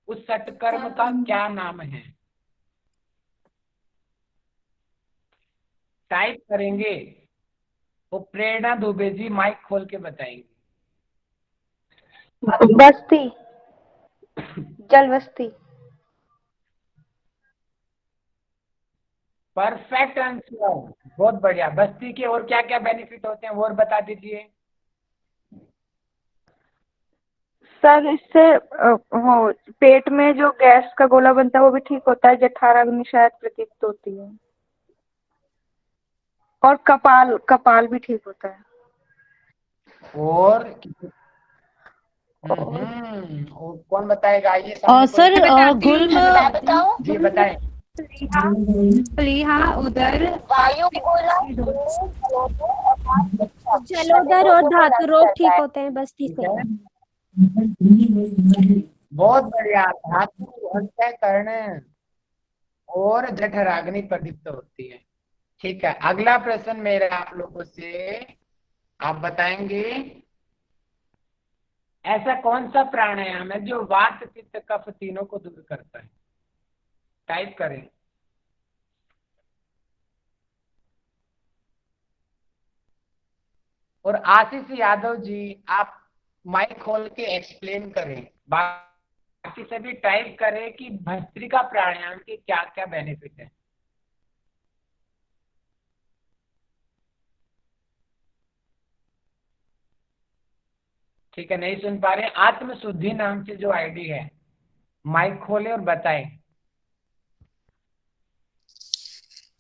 उस सटकर्म का क्या नाम है? टाइप करेंगे वो प्रेरणा दुबे जी माइक खोल के बताएंगे। बस्ती, जल बस्ती। परफेक्ट आंसर, बहुत बढ़िया। बस्ती के और क्या क्या बेनिफिट होते हैं वो और बता दीजिए। सर इससे वो पेट में जो गैस का गोला बनता है वो भी ठीक होता है, जठराग्नि शायद प्रदीप्त होती है, और कपाल भी ठीक होता है। और और कौन बताएगा? ये और सर गुल्म जी बताएं। प्लीहा, उदर, वायु गोला, जलोदर और धातु रोग ठीक होते हैं, बस ठीक ठीक होते है, हैं। बहुत बढ़िया। धातु अंतःकरण और जठराग्नि प्रदीप्त होती है। ठीक है, अगला प्रश्न मेरा आप लोगों से, आप बताएंगे ऐसा कौन सा प्राणायाम है जो वात पित्त कफ तीनों को दूर करता है? टाइप करें। और आशीष यादव जी, आप माइक खोल के एक्सप्लेन करें, बाकी सभी टाइप करें कि भस्त्रिका प्राणायाम के क्या क्या बेनिफिट है। ठीक है, नहीं सुन पा रहे? आत्म शुद्धि नाम से जो आईडी है, माइक खोले और बताएं।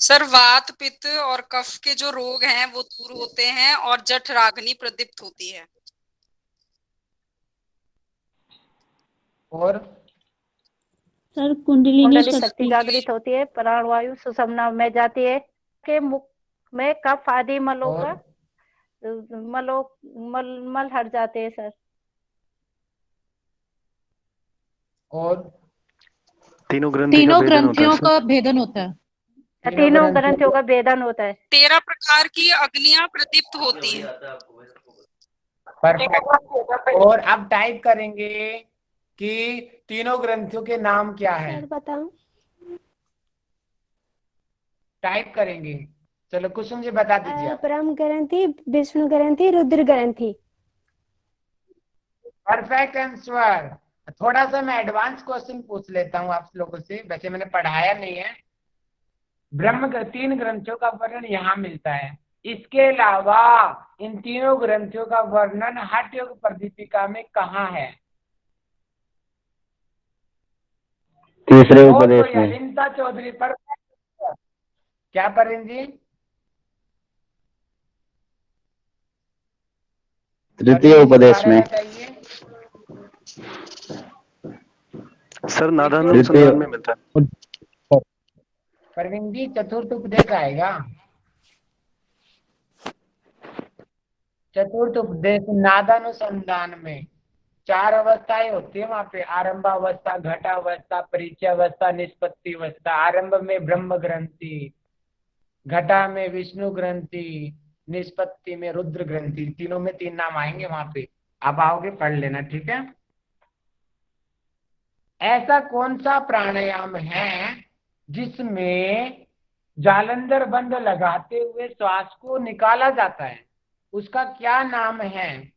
सर, वात पित्त और कफ के जो रोग हैं वो दूर होते हैं और जठराग्नि प्रदीप्त होती है। और सर, कुंडलिनी शक्ति शक्ति जागृत होती है, प्राणवायु सुषुम्ना में जाती है, के मुख में कफ आदि मलों का मल हट जाते हैं सर। और तीनों ग्रंथियों का भेदन होता है। तीनों ग्रंथियों का भेदन होता है। 13 प्रकार की अग्नियां प्रदीप्त होती है। परफेक्ट। और अब टाइप करेंगे कि तीनों ग्रंथियों के नाम क्या है। सर बताऊं? टाइप करेंगे, चलो कुसुम जी बता दीजिए आप। ब्रह्म ग्रंथि, विष्णु ग्रंथि, रुद्र ग्रंथि। Perfect answer. थोड़ा सा मैं एडवांस क्वेश्चन पूछ लेता हूँ आप लोगों से, वैसे मैंने पढ़ाया नहीं है। तीन ग्रंथियों का वर्णन यहाँ मिलता है, इसके अलावा इन तीनों ग्रंथियों का वर्णन हठ योग प्रदीपिका में कहाँ है? तीसरे उपदेश में। अलिंता चौधरी पर क्या पढ़ें जी? तृतीय उपदेश में। सर, नादानुसंधान में मिलता है। परवीन जी, चतुर्थ उपदेश आएगा। चतुर्थ उपदेश नादानुसंधान में 4 अवस्थाएं होती है वहां पे, आरंभावस्था, घटावस्था, परिचय अवस्था, निष्पत्ति अवस्था। आरंभ में ब्रह्म ग्रंथि, घटा में विष्णु ग्रंथि, निष्पत्ति में रुद्र ग्रंथि। तीनों में 3 नाम आएंगे वहां पे, आप आओगे पढ़ लेना, ठीक है। ऐसा कौन सा प्राणायाम है जिसमें जालंधर बंद लगाते हुए श्वास को निकाला जाता है, उसका क्या नाम है?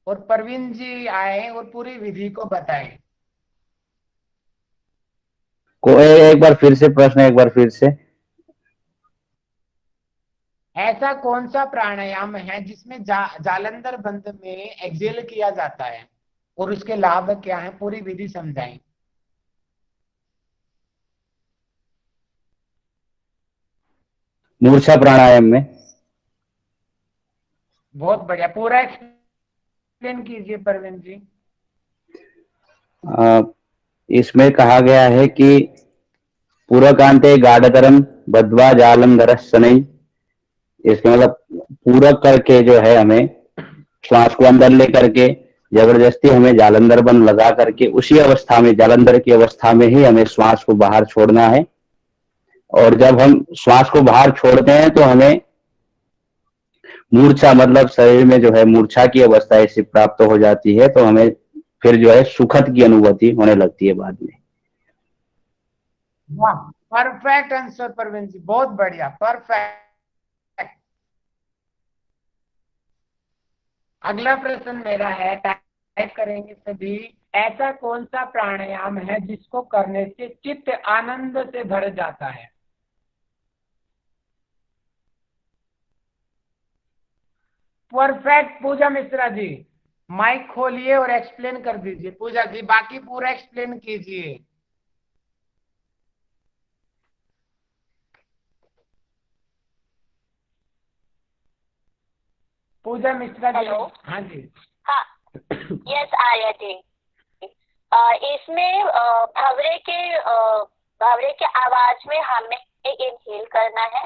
और परवीन जी आए और पूरी विधि को बताएं। एक बार फिर से प्रश्न, एक बार फिर से। ऐसा कौन सा प्राणायाम है जिसमें जालंधर बंद में एक्सेल किया जाता है और उसके लाभ क्या है, पूरी विधि समझाएं। मूर्छा प्राणायाम में। बहुत बढ़िया, पूरा एक्सप्लेन कीजिए परवीन जी। इसमें कहा गया है कि पूरकांते गाढ़तरम बद्वा जालंधर शनै। इसमें मतलब पूरक करके जो है हमें श्वास को अंदर ले करके जबरदस्ती हमें जालंधर बंद लगा करके उसी अवस्था में, जालंधर की अवस्था में ही हमें श्वास को बाहर छोड़ना है। और जब हम श्वास को बाहर छोड़ते हैं तो हमें मूर्छा, मतलब शरीर में जो है मूर्छा की अवस्था ऐसी प्राप्त हो जाती है, तो हमें फिर जो है सुखद की अनुभूति होने लगती है बाद में। वाह, परफेक्ट आंसर परवीन जी, बहुत बढ़िया, परफेक्ट। अगला प्रश्न मेरा है, टाइप करेंगे सभी। ऐसा कौन सा प्राणायाम है जिसको करने से चित्त आनंद से भर जाता है? परफेक्ट। पूजा मिश्रा जी, माइक खोलिए और एक्सप्लेन कर दीजिए। पूजा जी, बाकी पूरा एक्सप्लेन कीजिए। पूजा मिश्रा जी। हेलो। हाँ जी। हाँ, यस आया थी। इसमें भंवरे के भंवरे के आवाज में हमें इनहेल करना है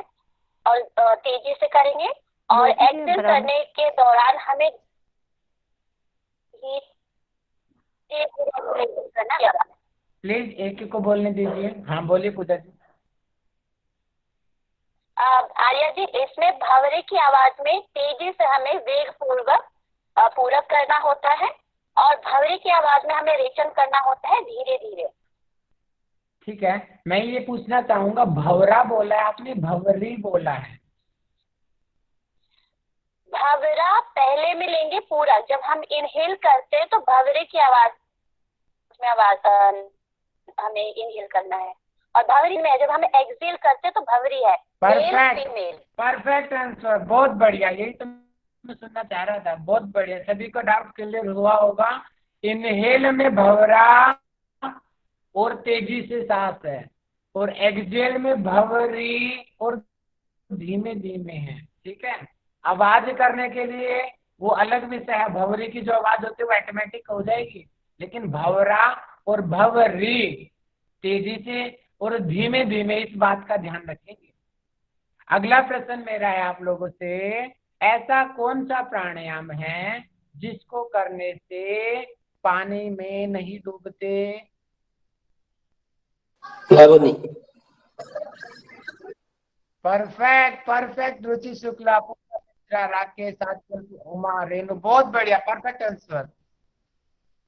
और तेजी से करेंगे, और एक्सेल करने के दौरान हमें करना है। प्लीज एक एक को बोलने दीजिए। हाँ बोलिए पूजा जी। आर्या जी, इसमें भंवरे की आवाज में तेजी से हमें वेग पूर्वक पूरक करना होता है, और भंवरे की आवाज में हमें रेचन करना होता है धीरे धीरे। ठीक है, मैं ये पूछना चाहूंगा, भंवरा बोला है आपने, भंवरी बोला है? भंवरा पहले में लेंगे पूरा, जब हम इनहेल करते हैं तो भंवरे की आवाज में हमें इनहेल करना है, और भंवरी में जब हम एक्सहेल करते हैं तो भंवरी है। परफेक्ट, परफेक्ट आंसर, बहुत बढ़िया, यही तो मैं सुनना चाह रहा था। बहुत बढ़िया, सभी को डाउट क्लियर हुआ होगा। इनहेल में भंवरा और तेजी से सांस है, और एक्सहेल में भंवरी और धीमे धीमे है। ठीक है, आवाज करने के लिए वो अलग विषय है, भंवरी की जो आवाज होती है वो ऑटोमेटिक हो जाएगी, लेकिन भंवरा और भंवरी तेजी से और धीमे धीमे, इस बात का ध्यान रखेंगे। अगला प्रश्न मेरा है आप लोगों से, ऐसा कौन सा प्राणायाम है जिसको करने से पानी में नहीं डूबते? Perfect, perfect. रुचि शुक्ला, राकेश, उमा, रेणु, बहुत बढ़िया, परफेक्ट आंसर।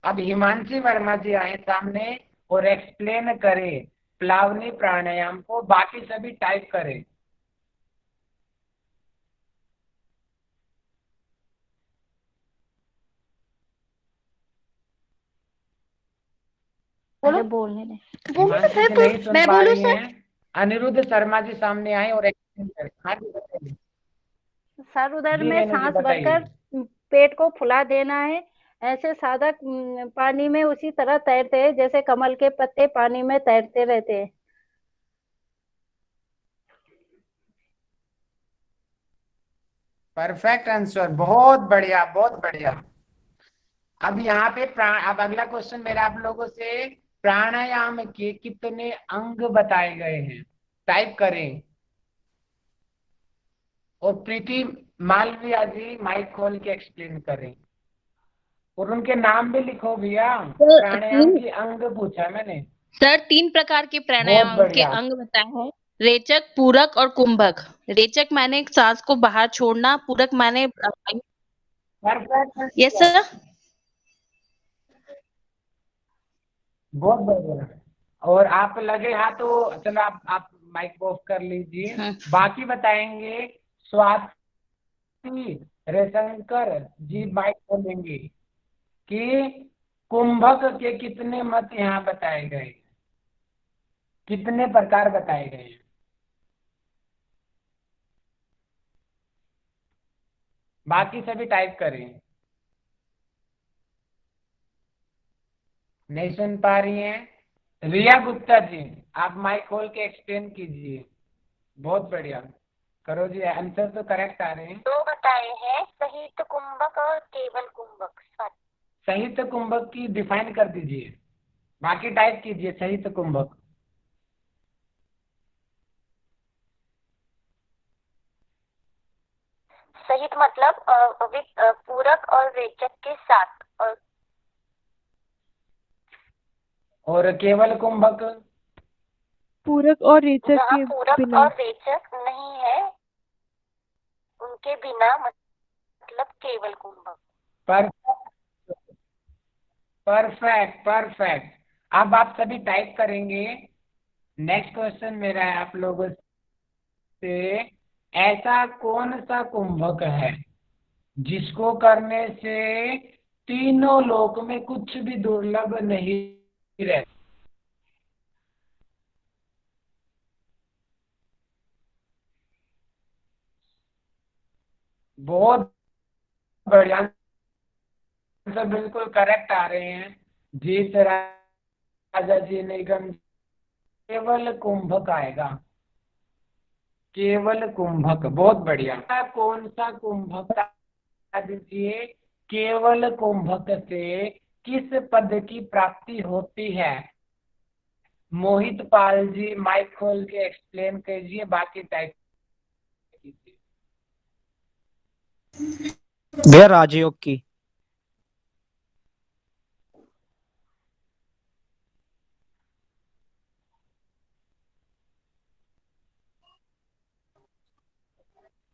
अब हिमांशी वर्मा जी आए सामने और एक्सप्लेन करें प्लावनी प्राणायाम को, बाकी सभी टाइप करें। बोलने दे। हिमांशी जी नहीं सुन पा रही हैं। अनिरुद्ध शर्मा जी सामने आए और एक्सप्लेन करें। हाँ जी बताइए सर। उधर जी, में रेणु जी सांस बताइए। भरकर पेट को फुला देना है। ऐसे साधक पानी में उसी तरह तैरते हैं जैसे कमल के पत्ते पानी में तैरते रहते हैं। परफेक्ट आंसर, बहुत बढ़िया, बहुत बढ़िया। अब यहाँ पे अब अगला क्वेश्चन मेरा आप लोगों से, प्राणायाम के कितने अंग बताए गए हैं? टाइप करें। और प्रीति मालविया जी माइक खोल के एक्सप्लेन करें, और उनके नाम भी लिखो भैया। प्राणायाम के अंग पूछा मैंने। सर 3 प्रकार के प्राणायाम के बढ़िया। अंग बताए हैं, रेचक, पूरक और कुंभक। रेचक माने सांस को बाहर छोड़ना, पूरक माने यस सर। बहुत बढ़िया। और आप लगे हाथ तो चलो आप माइक ऑफ कर लीजिए। बाकी बताएंगे स्वाति रेशंकर जी माइक खोलेंगे कि कुंभक के कितने मत यहाँ बताए गए, कितने प्रकार बताए गए हैं। बाकी सभी टाइप करें। नहीं सुन पा रही हैं? रिया गुप्ता जी आप माइक खोल के एक्सप्लेन कीजिए। बहुत बढ़िया, करो जी, आंसर तो करेक्ट आ रहे हैं। 2 बताए हैं, सहित कुंभक और केवल कुंभक। सहित कुंभक की डिफाइन कर दीजिए, बाकी टाइप कीजिए सहित कुंभक। सहित मतलब पूरक और रेचक के साथ, और केवल कुंभक पूरक और रेचक जहाँ के पूरक बिना। और रेचक नहीं है उनके बिना मतलब केवल कुंभक। Perfect, perfect. अब आप सभी टाइप करेंगे। नेक्स्ट क्वेश्चन मेरा है आप लोगों से, ऐसा कौन सा कुंभक है जिसको करने से तीनों लोक में कुछ भी दुर्लभ नहीं रहता? बहुत बढ़िया, तो बिल्कुल करेक्ट आ रहे हैं। जीत राजा जी निगम, केवल कुंभक आएगा, केवल कुंभक। बहुत बढ़िया। कौन सा कुंभक बता दीजिए, केवल कुंभक से किस पद की प्राप्ति होती है? मोहित पाल जी माइक खोल के एक्सप्लेन कीजिए, बाकी टाइप कीजिए। भैया राजयोग की।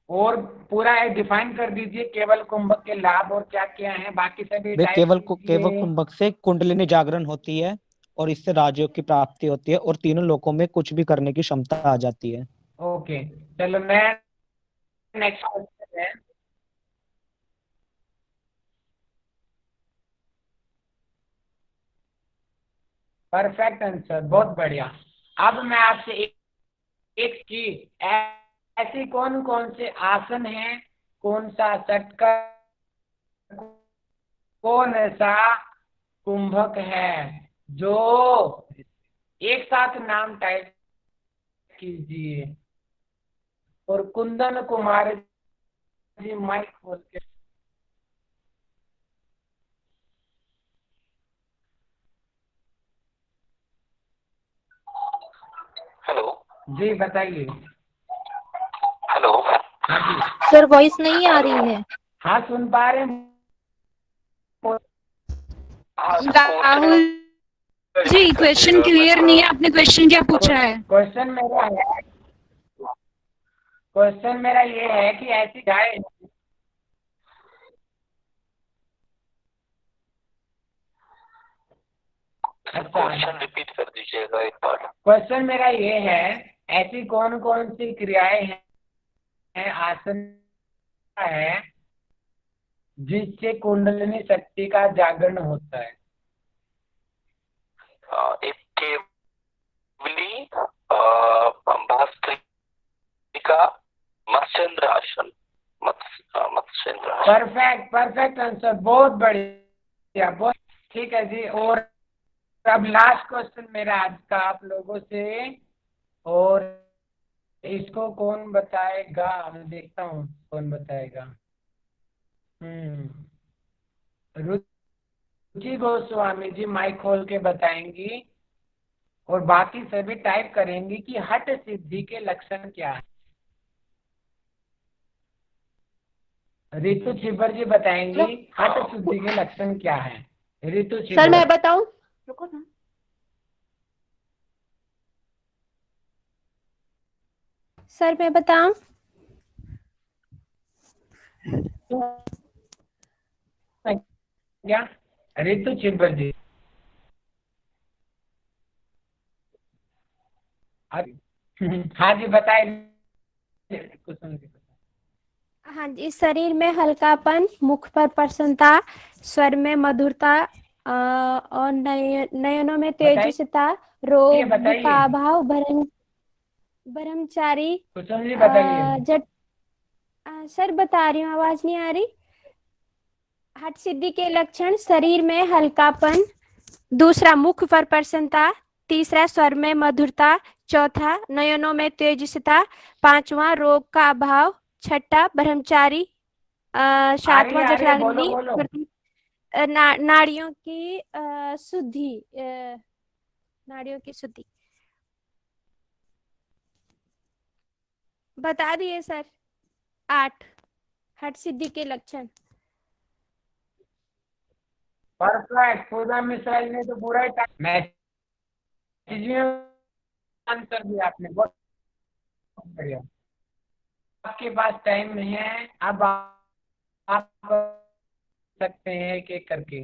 और पूरा डिफाइन कर दीजिए केवल कुंभक के लाभ और क्या क्या हैं, बाकी सभी वे टाइप केवल कीजिए। कुंभक से कुंडलिनी जागरण होती है और इससे राजयोग की प्राप्ति होती है और तीनों लोकों में कुछ भी करने की क्षमता आ जाती है। ओके, चलो मैं नेक्स्ट क्वेश्चन है। परफेक्ट आंसर, बहुत बढ़िया। अब मैं आपसे एक चीज, ऐसी कौन कौन से आसन हैं, कौन सा षटकर, कौन ऐसा कुंभक है, जो एक साथ नाम टाइप कीजिए। और कुंदन कुमार जी माइक खोल के। हेलो जी बताइए। हेलो सर वॉइस नहीं आ रही है। हाँ सुन पा रहे हैं। राहुल जी क्वेश्चन क्लियर नहीं है, आपने क्वेश्चन क्या पूछा है? क्वेश्चन मेरा ये है कि ऐसी गाय, क्वेश्चन रिपीट कर दीजिएगा एक बार। क्वेश्चन मेरा ये है, ऐसी कौन कौन सी क्रियाएं हैं, आसन है, जिससे कुंडलिनी शक्ति का जागरण होता है? एक केवली, भस्त्रिका, मत्स्येंद्र आसन, मत्स्येंद्र आसन। परफेक्ट आंसर, बहुत बढ़िया, बहुत ठीक है जी। और अब लास्ट क्वेश्चन मेरा आज का आप लोगों से, और इसको कौन बताएगा, मैं देखता हूँ कौन बताएगा। रुचि गोस्वामी जी माइक खोल के बताएंगी, और बाकी सभी टाइप करेंगी कि हठ सिद्धि के लक्षण क्या है। रितु छिबर जी बताएंगी हठ सिद्धि के लक्षण क्या है। रितु छिबर। सर मैं बताऊं? रुको ना। सर मैं बताऊं? क्या रितु छिबर जी? हाँ जी बताइए। हाँ जी, शरीर में हल्कापन, मुख पर प्रसन्नता, स्वर में मधुरता, और नयनों में तेजस्विता, रोग का अभाव, ब्रह्मचारी, सर बता रही हूँ, आवाज नहीं आ रही। हठ सिद्धि के लक्षण, शरीर में हल्कापन, दूसरा मुख पर प्रसन्नता, तीसरा स्वर में मधुरता, चौथा नयनों में तेजस्विता, पांचवा रोग का अभाव, छठा ब्रह्मचारी, सातवां जठराग्नि, नाड़ियों की शुद्धि, नाड़ियों की शुद्धि। बता दिए सर 8 हठ सिद्धि के लक्षण। परफेक्ट, पूजा मिश्रा जी ने तो पूरा मैसेज में आंसर दिया आपने, बहुत बढ़िया। आपके पास टाइम है, अब आप सकते हैं एक एक करके।